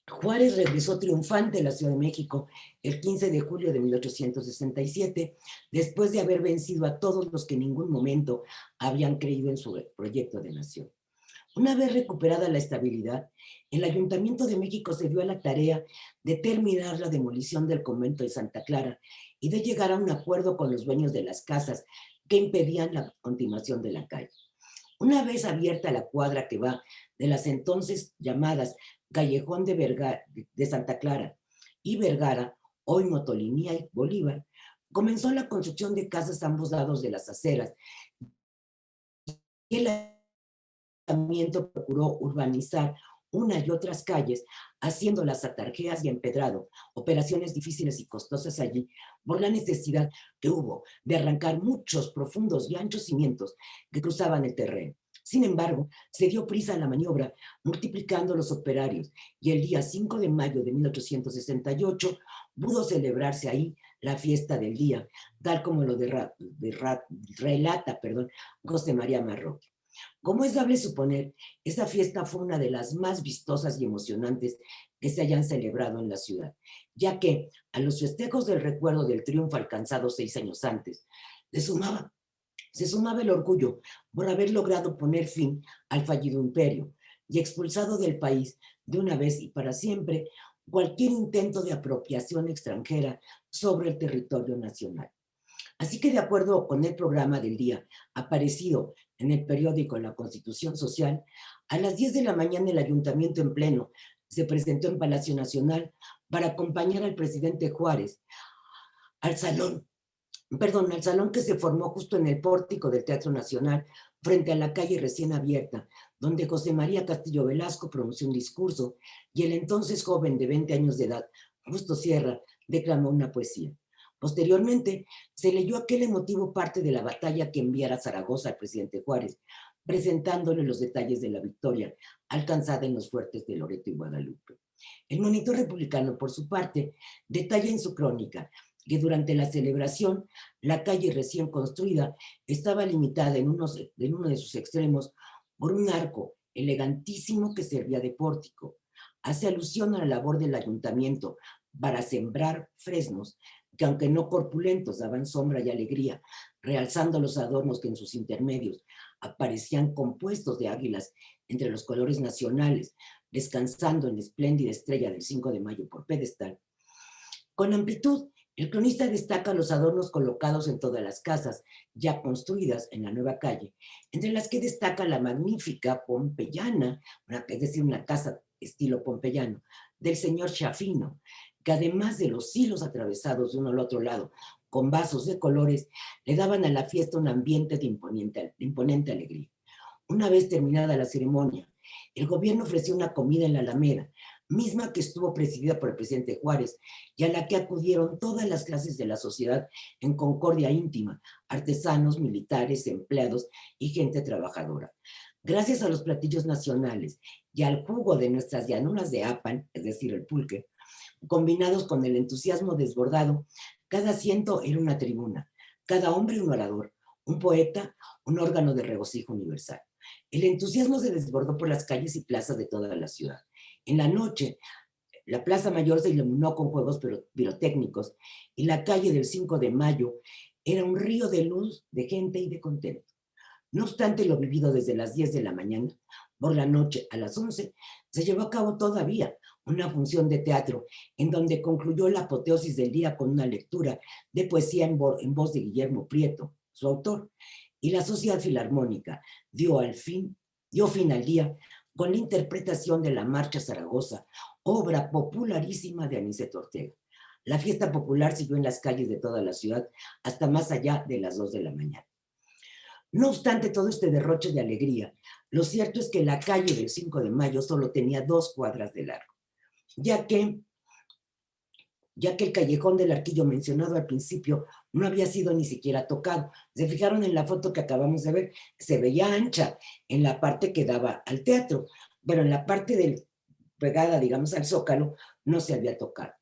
Juárez regresó triunfante a la Ciudad de México el 15 de julio de 1867, después de haber vencido a todos los que en ningún momento habían creído en su proyecto de nación. Una vez recuperada la estabilidad, el Ayuntamiento de México se dio a la tarea de terminar la demolición del convento de Santa Clara y de llegar a un acuerdo con los dueños de las casas que impedían la continuación de la calle. Una vez abierta la cuadra que va de las entonces llamadas Callejón de Santa Clara y Vergara, hoy Motolinía y Bolívar, comenzó la construcción de casas a ambos lados de las aceras y el ayuntamiento procuró urbanizar una y otras calles, haciéndolas atarjeas y empedrado, operaciones difíciles y costosas allí, por la necesidad que hubo de arrancar muchos profundos y anchos cimientos que cruzaban el terreno. Sin embargo, se dio prisa a la maniobra, multiplicando los operarios, y el día 5 de mayo de 1868 pudo celebrarse ahí la fiesta del día, tal como lo relata José María Marroquín. Como es dable suponer, esta fiesta fue una de las más vistosas y emocionantes que se hayan celebrado en la ciudad, ya que a los festejos del recuerdo del triunfo alcanzado 6 años antes, se sumaba el orgullo por haber logrado poner fin al fallido imperio y expulsado del país de una vez y para siempre cualquier intento de apropiación extranjera sobre el territorio nacional. Así que de acuerdo con el programa del día aparecido en el periódico La Constitución Social, a las 10 de la mañana el ayuntamiento en pleno se presentó en Palacio Nacional para acompañar al presidente Juárez al salón que se formó justo en el pórtico del Teatro Nacional, frente a la calle recién abierta, donde José María Castillo Velasco pronunció un discurso y el entonces joven de 20 años de edad, Justo Sierra, declamó una poesía. Posteriormente, se leyó aquel emotivo parte de la batalla que enviara Zaragoza al presidente Juárez, presentándole los detalles de la victoria alcanzada en los fuertes de Loreto y Guadalupe. El Monitor Republicano, por su parte, detalla en su crónica que durante la celebración, la calle recién construida estaba limitada en uno de sus extremos por un arco elegantísimo que servía de pórtico. Hace alusión a la labor del ayuntamiento para sembrar fresnos que, aunque no corpulentos, daban sombra y alegría, realzando los adornos que en sus intermedios aparecían compuestos de águilas entre los colores nacionales, descansando en la espléndida estrella del 5 de mayo por pedestal. Con amplitud, el cronista destaca los adornos colocados en todas las casas ya construidas en la nueva calle, entre las que destaca la magnífica pompeyana, es decir, una casa estilo pompeyano, del señor Chafino, que además de los hilos atravesados de uno al otro lado con vasos de colores, le daban a la fiesta un ambiente de imponente alegría. Una vez terminada la ceremonia, el gobierno ofreció una comida en la Alameda, misma que estuvo presidida por el presidente Juárez y a la que acudieron todas las clases de la sociedad en concordia íntima, artesanos, militares, empleados y gente trabajadora. Gracias a los platillos nacionales y al jugo de nuestras llanuras de Apan, es decir, el pulque, combinados con el entusiasmo desbordado, cada asiento era una tribuna, cada hombre un orador, un poeta, un órgano de regocijo universal. El entusiasmo se desbordó por las calles y plazas de toda la ciudad. En la noche, la Plaza Mayor se iluminó con juegos pirotécnicos y la calle del 5 de Mayo era un río de luz, de gente y de contento. No obstante lo vivido desde las 10 de la mañana, por la noche a las 11, se llevó a cabo todavía una función de teatro en donde concluyó la apoteosis del día con una lectura de poesía en voz de Guillermo Prieto, su autor, y la Sociedad Filarmónica dio fin al día con la interpretación de la Marcha Zaragoza, obra popularísima de Aniceto Ortega. La fiesta popular siguió en las calles de toda la ciudad hasta más allá de las 2 de la mañana. No obstante todo este derroche de alegría, lo cierto es que la calle del 5 de Mayo solo tenía 2 cuadras de largo, ya que el callejón del Arquillo mencionado al principio no había sido ni siquiera tocado. Se fijaron en la foto que acabamos de ver, se veía ancha en la parte que daba al teatro, pero en la parte pegada, digamos, al Zócalo, no se había tocado.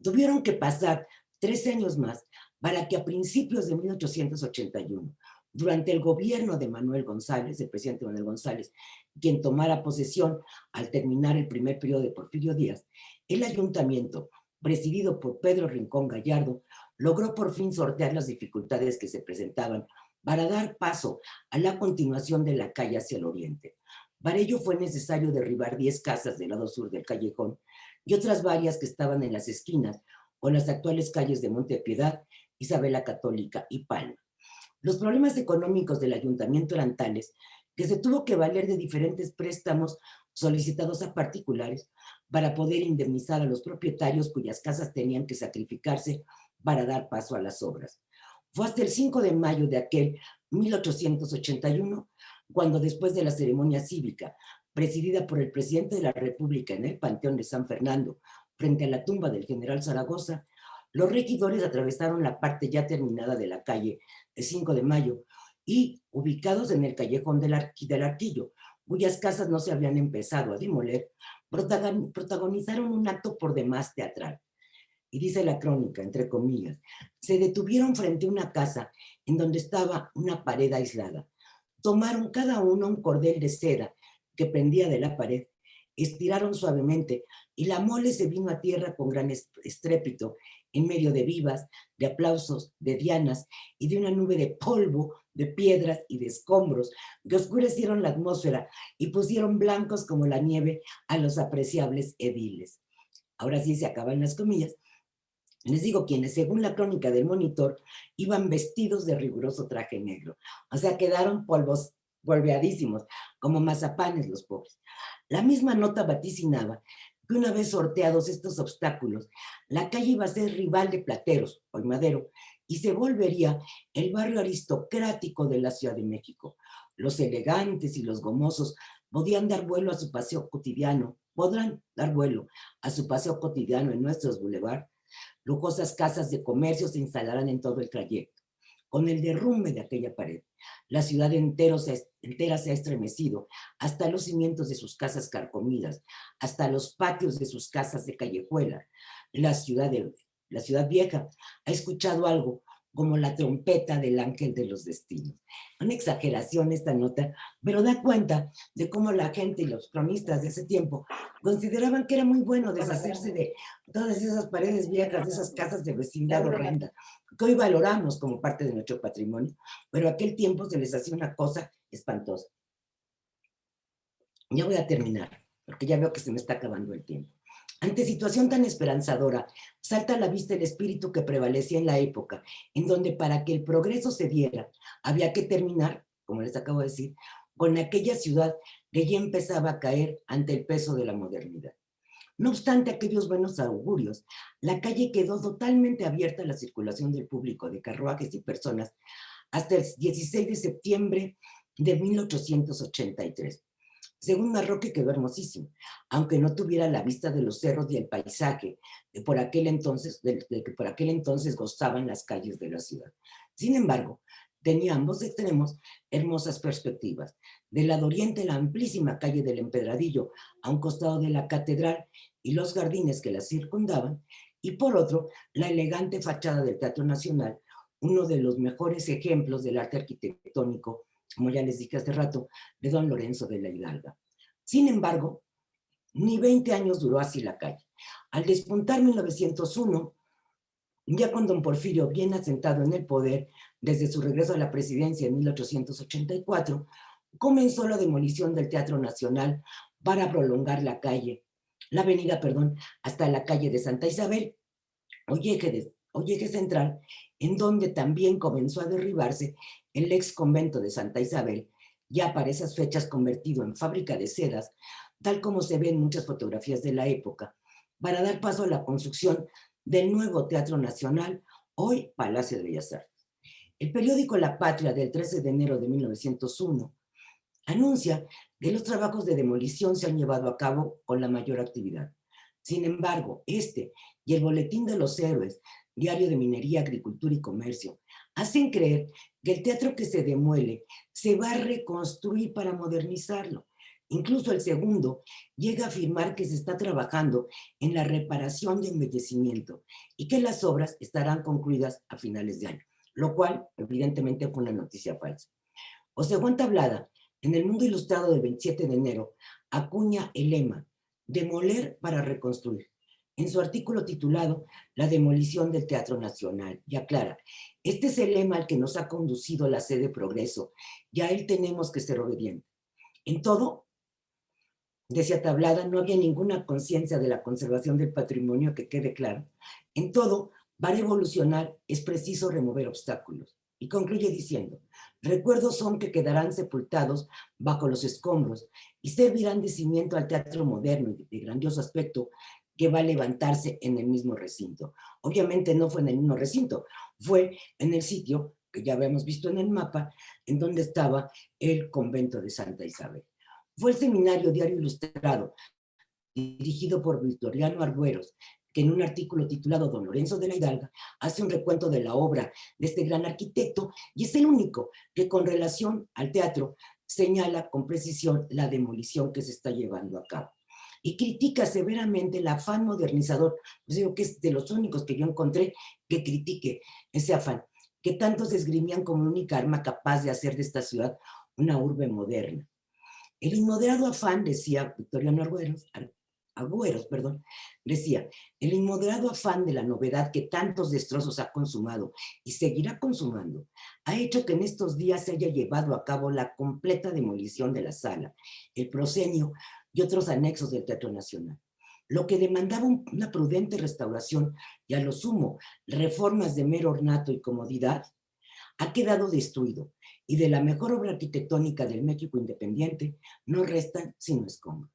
Tuvieron que pasar 13 años más para que a principios de 1881, durante el gobierno de Manuel González, el presidente Manuel González, quien tomara posesión al terminar el primer periodo de Porfirio Díaz, el ayuntamiento, presidido por Pedro Rincón Gallardo, logró por fin sortear las dificultades que se presentaban para dar paso a la continuación de la calle hacia el oriente. Para ello fue necesario derribar 10 casas del lado sur del callejón y otras varias que estaban en las esquinas con las actuales calles de Montepiedad, Isabela Católica y Palma. Los problemas económicos del ayuntamiento eran tales que se tuvo que valer de diferentes préstamos solicitados a particulares para poder indemnizar a los propietarios cuyas casas tenían que sacrificarse para dar paso a las obras. Fue hasta el 5 de mayo de aquel 1881, cuando después de la ceremonia cívica, presidida por el presidente de la República en el Panteón de San Fernando, frente a la tumba del general Zaragoza, los regidores atravesaron la parte ya terminada de la calle de 5 de mayo y, ubicados en el callejón del Arquillo, cuyas casas no se habían empezado a demoler, protagonizaron un acto por demás teatral. Y dice la crónica, entre comillas, se detuvieron frente a una casa en donde estaba una pared aislada. Tomaron cada uno un cordel de seda que pendía de la pared, estiraron suavemente y la mole se vino a tierra con gran estrépito, en medio de vivas, de aplausos, de dianas y de una nube de polvo, de piedras y de escombros que oscurecieron la atmósfera y pusieron blancos como la nieve a los apreciables ediles. Ahora sí se acaban las comillas. Les digo, quienes, según la crónica del Monitor, iban vestidos de riguroso traje negro. O sea, quedaron polveadísimos, como mazapanes los pobres. La misma nota vaticinaba que una vez sorteados estos obstáculos, la calle iba a ser rival de Plateros, hoy Madero, y se volvería el barrio aristocrático de la Ciudad de México. Los elegantes y los gomosos podrán dar vuelo a su paseo cotidiano en nuestros boulevards. Lujosas casas de comercio se instalarán en todo el trayecto. Con el derrumbe de aquella pared, la ciudad entera se ha estremecido, hasta los cimientos de sus casas carcomidas, hasta los patios de sus casas de callejuela. La ciudad vieja ha escuchado algo como la trompeta del ángel de los destinos. Una exageración esta nota, pero da cuenta de cómo la gente y los cronistas de ese tiempo consideraban que era muy bueno deshacerse de todas esas paredes viejas, de esas casas de vecindad horrenda, que hoy valoramos como parte de nuestro patrimonio, pero aquel tiempo se les hacía una cosa espantosa. Ya voy a terminar, porque ya veo que se me está acabando el tiempo. Ante situación tan esperanzadora, salta a la vista el espíritu que prevalecía en la época, en donde para que el progreso se diera, había que terminar, como les acabo de decir, con aquella ciudad que ya empezaba a caer ante el peso de la modernidad. No obstante aquellos buenos augurios, la calle quedó totalmente abierta a la circulación del público, de carruajes y personas, hasta el 16 de septiembre de 1883. Según Marroque quedó hermosísimo, aunque no tuviera la vista de los cerros y el paisaje de que por aquel entonces gozaban las calles de la ciudad. Sin embargo, tenía ambos extremos hermosas perspectivas. Del lado oriente, la amplísima calle del Empedradillo, a un costado de la catedral y los jardines que la circundaban, y por otro, la elegante fachada del Teatro Nacional, uno de los mejores ejemplos del arte arquitectónico, como ya les dije hace rato, de don Lorenzo de la Hidalga. Sin embargo, ni 20 años duró así la calle. Al despuntar 1901, ya con don Porfirio bien asentado en el poder, desde su regreso a la presidencia en 1884, comenzó la demolición del Teatro Nacional para prolongar la avenida, hasta la calle de Santa Isabel, hoy eje central, en donde también comenzó a derribarse el ex convento de Santa Isabel, ya para esas fechas convertido en fábrica de sedas, tal como se ve en muchas fotografías de la época, para dar paso a la construcción del nuevo Teatro Nacional, hoy Palacio de Bellas Artes. El periódico La Patria del 13 de enero de 1901 anuncia que los trabajos de demolición se han llevado a cabo con la mayor actividad. Sin embargo, y el Boletín de los Héroes, Diario de Minería, Agricultura y Comercio, hacen creer que el teatro que se demuele se va a reconstruir para modernizarlo. Incluso el segundo llega a afirmar que se está trabajando en la reparación y embellecimiento y que las obras estarán concluidas a finales de año, lo cual evidentemente fue una noticia falsa. José Juan Tablada, en el Mundo Ilustrado del 27 de enero, acuña el lema "Demoler para reconstruir", en su artículo titulado La demolición del Teatro Nacional, y aclara: este es el lema al que nos ha conducido la sede Progreso, y a él tenemos que ser obedientes. En todo, decía Tablada, no había ninguna conciencia de la conservación del patrimonio, que quede claro. En todo, para evolucionar es preciso remover obstáculos. Y concluye diciendo, recuerdos son que quedarán sepultados bajo los escombros y servirán de cimiento al teatro moderno y de grandioso aspecto que va a levantarse en el mismo recinto. Obviamente no fue en el mismo recinto, fue en el sitio que ya habíamos visto en el mapa, en donde estaba el convento de Santa Isabel. Fue el seminario Diario Ilustrado, dirigido por Victoriano Argüeros, que en un artículo titulado Don Lorenzo de la Hidalga hace un recuento de la obra de este gran arquitecto y es el único que con relación al teatro señala con precisión la demolición que se está llevando a cabo. Y critica severamente el afán modernizador. Pues digo que es de los únicos que yo encontré que critique ese afán, que tantos esgrimían como única arma capaz de hacer de esta ciudad una urbe moderna. El inmoderado afán, decía Victoriano Agüeros, decía, el inmoderado afán de la novedad que tantos destrozos ha consumado y seguirá consumando, ha hecho que en estos días se haya llevado a cabo la completa demolición de la sala, el proscenio y otros anexos del Teatro Nacional. Lo que demandaba una prudente restauración y a lo sumo reformas de mero ornato y comodidad, ha quedado destruido y de la mejor obra arquitectónica del México independiente no restan sino escombros.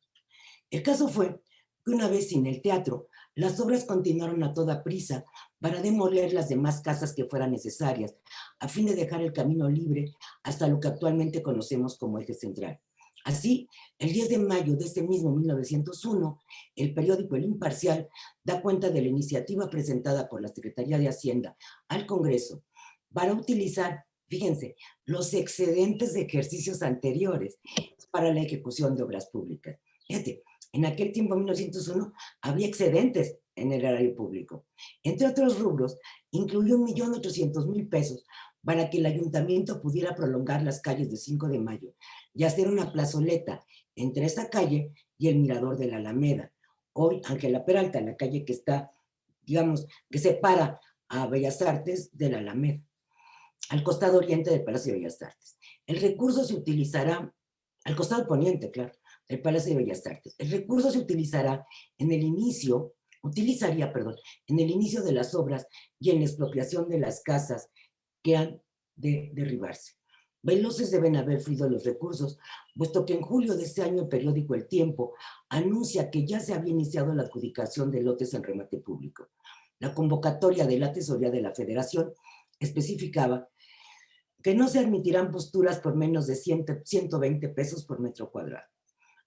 El caso fue que una vez sin el teatro, las obras continuaron a toda prisa para demoler las demás casas que fueran necesarias, a fin de dejar el camino libre hasta lo que actualmente conocemos como Eje Central. Así, el 10 de mayo de este mismo 1901, el periódico El Imparcial da cuenta de la iniciativa presentada por la Secretaría de Hacienda al Congreso para utilizar, fíjense, los excedentes de ejercicios anteriores para la ejecución de obras públicas. Fíjate, en aquel tiempo, en 1901, había excedentes en el erario público. Entre otros rubros, incluyó 1.800.000 pesos para que el ayuntamiento pudiera prolongar las calles de 5 de Mayo y hacer una plazoleta entre esa calle y el mirador de la Alameda. Hoy, Ángela Peralta, la calle que está, digamos, que separa a Bellas Artes de la Alameda, al costado oriente del Palacio de Bellas Artes. El recurso se utilizará, al costado poniente, claro, del Palacio de Bellas Artes. El recurso se utilizará en el inicio, en el inicio de las obras y en la expropiación de las casas que han de derribarse. Veloces deben haber fluido los recursos, puesto que en julio de este año el periódico El Tiempo anuncia que ya se había iniciado la adjudicación de lotes en remate público. La convocatoria de la Tesorería de la Federación especificaba que no se admitirán posturas por menos de 120 pesos por metro cuadrado.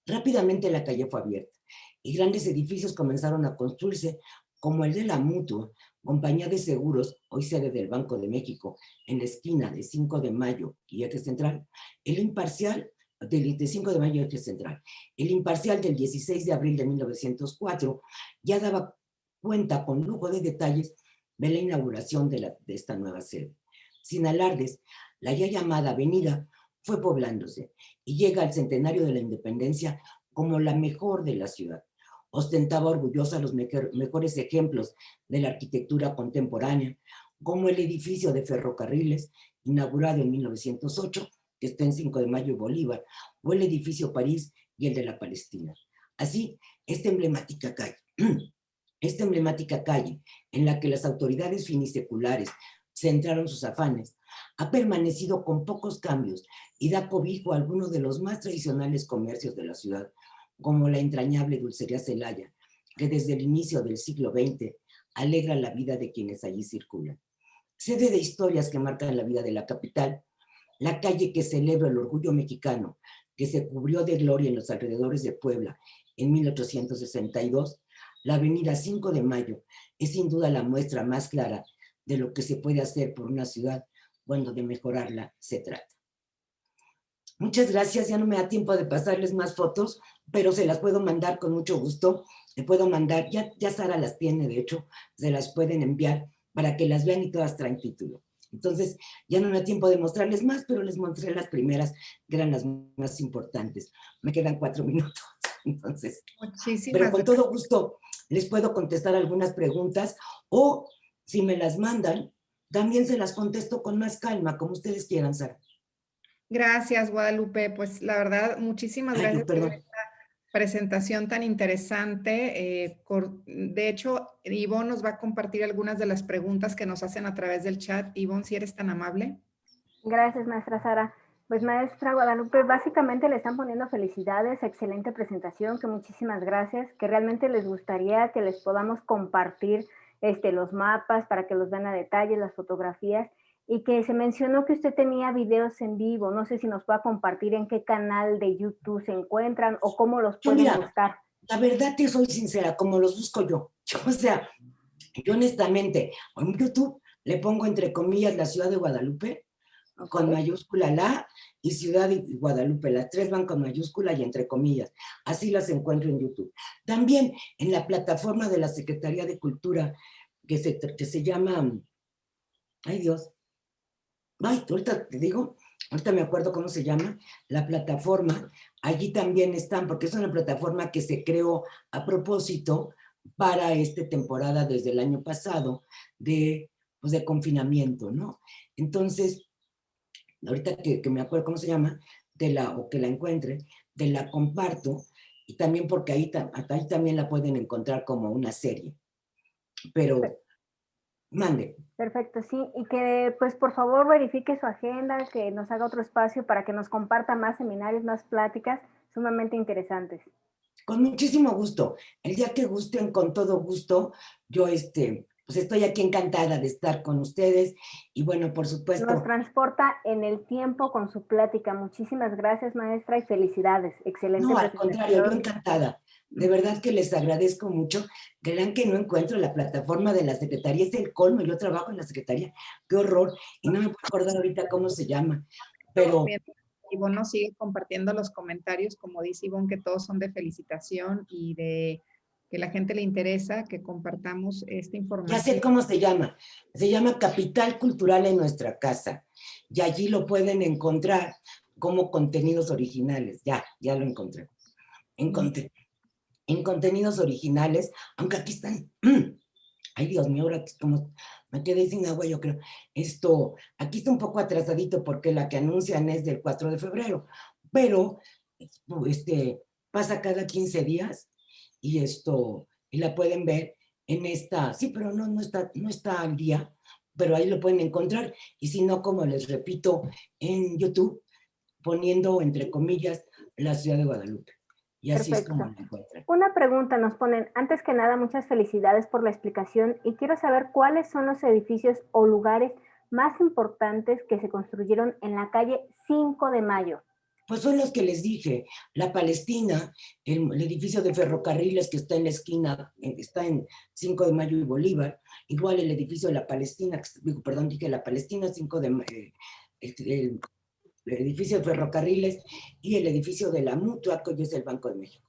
Rápidamente la calle fue abierta y grandes edificios comenzaron a construirse, como el de la Mutua, compañía de seguros, hoy sede del Banco de México, en la esquina de 5 de Mayo y Eje Central, el Imparcial de 5 de Mayo y Eje Central. El Imparcial del 16 de abril de 1904 ya daba cuenta con lujo de detalles de la inauguración de esta nueva sede. Sin alardes, la ya llamada avenida fue poblándose y llega al centenario de la independencia como la mejor de la ciudad. Ostentaba orgullosa los mejores ejemplos de la arquitectura contemporánea, como el edificio de ferrocarriles, inaugurado en 1908, que está en 5 de Mayo y Bolívar, o el edificio París y el de la Palestina. Así, esta emblemática calle, en la que las autoridades finiseculares centraron sus afanes, ha permanecido con pocos cambios y da cobijo a algunos de los más tradicionales comercios de la ciudad, como la entrañable dulcería Celaya, que desde el inicio del siglo XX alegra la vida de quienes allí circulan. Sede de historias que marcan la vida de la capital, la calle que celebra el orgullo mexicano, que se cubrió de gloria en los alrededores de Puebla en 1862, la avenida 5 de Mayo es sin duda la muestra más clara de lo que se puede hacer por una ciudad cuando de mejorarla se trata. Muchas gracias, ya no me da tiempo de pasarles más fotos, pero se las puedo mandar con mucho gusto. Le puedo mandar, ya Sara las tiene, de hecho, se las pueden enviar para que las vean y todas traen título. Entonces, ya no me da tiempo de mostrarles más, pero les mostré las primeras, que eran las más importantes. Me quedan 4 minutos, entonces. Pero con todo gusto les puedo contestar algunas preguntas o si me las mandan, también se las contesto con más calma, como ustedes quieran, Sara. Gracias, Guadalupe. Pues la verdad, muchísimas gracias por esta presentación tan interesante. De hecho, Ivonne nos va a compartir algunas de las preguntas que nos hacen a través del chat. Ivonne, si eres tan amable. Gracias, maestra Sara. Pues maestra Guadalupe, básicamente le están poniendo felicidades, excelente presentación, que muchísimas gracias, que realmente les gustaría que les podamos compartir los mapas para que los vean a detalle, las fotografías, y que se mencionó que usted tenía videos en vivo. No sé si nos pueda compartir en qué canal de YouTube se encuentran o cómo los Yo, pueden mira, buscar. la verdad te soy sincera, como los busco yo. O sea, yo honestamente, en YouTube le pongo entre comillas la ciudad de Guadalupe, con mayúscula la, y Ciudad de Guadalupe. Las tres van con mayúscula y entre comillas. Así las encuentro en YouTube. También en la plataforma de la Secretaría de Cultura, que se llama, ay Dios, ay, ahorita te digo, ahorita me acuerdo cómo se llama, la plataforma. Allí también están, porque es una plataforma que se creó a propósito para esta temporada desde el año pasado pues de confinamiento, ¿no? Entonces, ahorita que me acuerdo cómo se llama, o que la encuentre, te la comparto, y también porque ahí también la pueden encontrar como una serie. Pero, mande. Perfecto, sí, y que pues por favor verifique su agenda, que nos haga otro espacio para que nos comparta más seminarios, más pláticas sumamente interesantes. Con muchísimo gusto. El día que gusten, con todo gusto, yo pues estoy aquí encantada de estar con ustedes y bueno, por supuesto. Nos transporta en el tiempo con su plática. Muchísimas gracias, maestra, y felicidades. Excelente No, al contrario, yo presentación. encantada. De verdad que les agradezco mucho. Crean que no encuentro la plataforma de la Secretaría, es el colmo, yo trabajo en la Secretaría. Qué horror. Y no me puedo acordar ahorita cómo se llama. Pero Ivonne nos sigue compartiendo los comentarios, como dice Ivonne, que todos son de felicitación y de que la gente le interesa que compartamos esta información. ya sé cómo se llama. Se llama Capital Cultural en Nuestra Casa. Y allí lo pueden encontrar como contenidos originales. Ya lo encontré. En contenidos originales, aunque aquí están. Ay, Dios mío, ahora como me quedé sin agua, yo creo. Aquí está un poco atrasadito porque la que anuncian es del 4 de febrero, pero pasa cada 15 días y la pueden ver en sí, pero no está al día, pero ahí lo pueden encontrar. Y si no, como les repito, en YouTube, poniendo entre comillas la ciudad de Guadalupe. Y así Perfecto. Es como la encuentran. Una pregunta nos ponen, antes que nada, muchas felicidades por la explicación y quiero saber cuáles son los edificios o lugares más importantes que se construyeron en la calle 5 de Mayo. Pues son los que les dije, la Palestina, el edificio de ferrocarriles que está en la esquina, está en 5 de Mayo y Bolívar, igual el edificio de la Palestina, perdón, dije la Palestina, 5 de Mayo, el edificio de ferrocarriles y el edificio de la Mutua, que hoy es el Banco de México.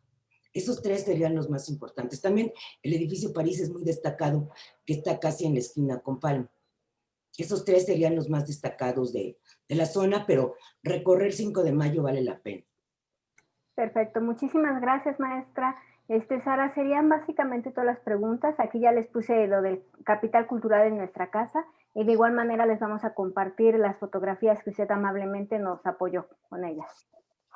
Esos tres serían los más importantes. También el edificio París es muy destacado, que está casi en la esquina con Palma. Esos tres serían los más destacados de la zona, pero recorrer 5 de Mayo vale la pena. Perfecto, muchísimas gracias, maestra. Sara, serían básicamente todas las preguntas. Aquí ya les puse lo del capital cultural en nuestra casa y de igual manera les vamos a compartir las fotografías que usted amablemente nos apoyó con ellas.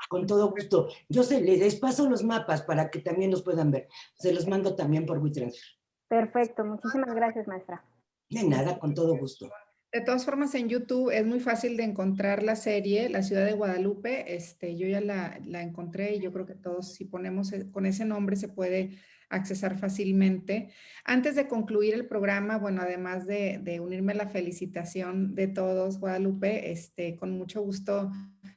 Con todo gusto. Yo les paso los mapas para que también los puedan ver. Se los mando también por WeTransfer. Perfecto, muchísimas gracias, maestra. De nada, con todo gusto. De todas formas, en YouTube es muy fácil de encontrar la serie, La Ciudad de Guadalupe. Yo ya la encontré y yo creo que todos, si ponemos con ese nombre, se puede accesar fácilmente. Antes de concluir el programa, bueno, además de unirme a la felicitación de todos, Guadalupe, con mucho gusto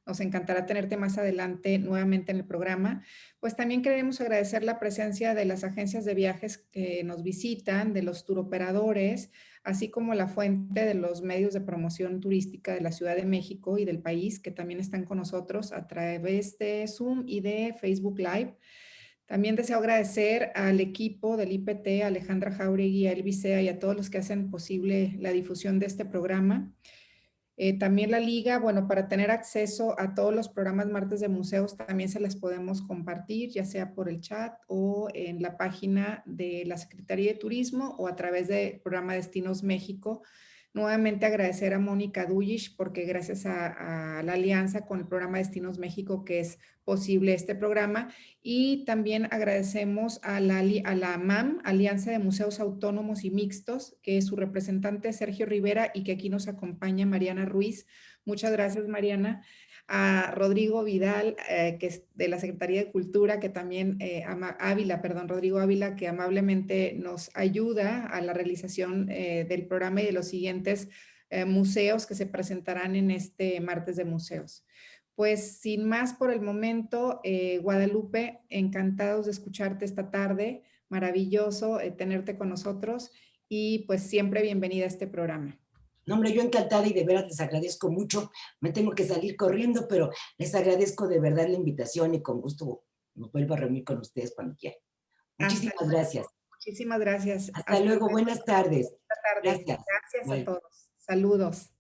nos encantará tenerte más adelante nuevamente en el programa. Pues también queremos agradecer la presencia de las agencias de viajes que nos visitan, de los turoperadores, así como la fuente de los medios de promoción turística de la Ciudad de México y del país, que también están con nosotros a través de Zoom y de Facebook Live. También deseo agradecer al equipo del IPT, a Alejandra Jauregui, a Elvisea y a todos los que hacen posible la difusión de este programa. También la liga, bueno, para tener acceso a todos los programas Martes de Museos, también se las podemos compartir, ya sea por el chat o en la página de la Secretaría de Turismo o a través del programa Destinos México Nuevamente agradecer a Mónica Duyish porque gracias a la alianza con el programa Destinos México que es posible este programa. Y también agradecemos a la AMAM, Alianza de Museos Autónomos y Mixtos, que es su representante Sergio Rivera y que aquí nos acompaña Mariana Ruiz. Muchas gracias, Mariana. A Rodrigo Vidal, que es de la Secretaría de Cultura, que también, Rodrigo Ávila, que amablemente nos ayuda a la realización del programa y de los siguientes museos que se presentarán en este martes de museos. Pues sin más por el momento, Guadalupe, encantados de escucharte esta tarde, maravilloso tenerte con nosotros y pues siempre bienvenida a este programa. No, hombre, yo encantada y de veras les agradezco mucho. Me tengo que salir corriendo, pero les agradezco de verdad la invitación y con gusto nos vuelvo a reunir con ustedes cuando quieran. Muchísimas gracias. Muchísimas gracias. Hasta luego, buenas tardes. Buenas tardes. Gracias. Gracias Bye. a todos. Saludos.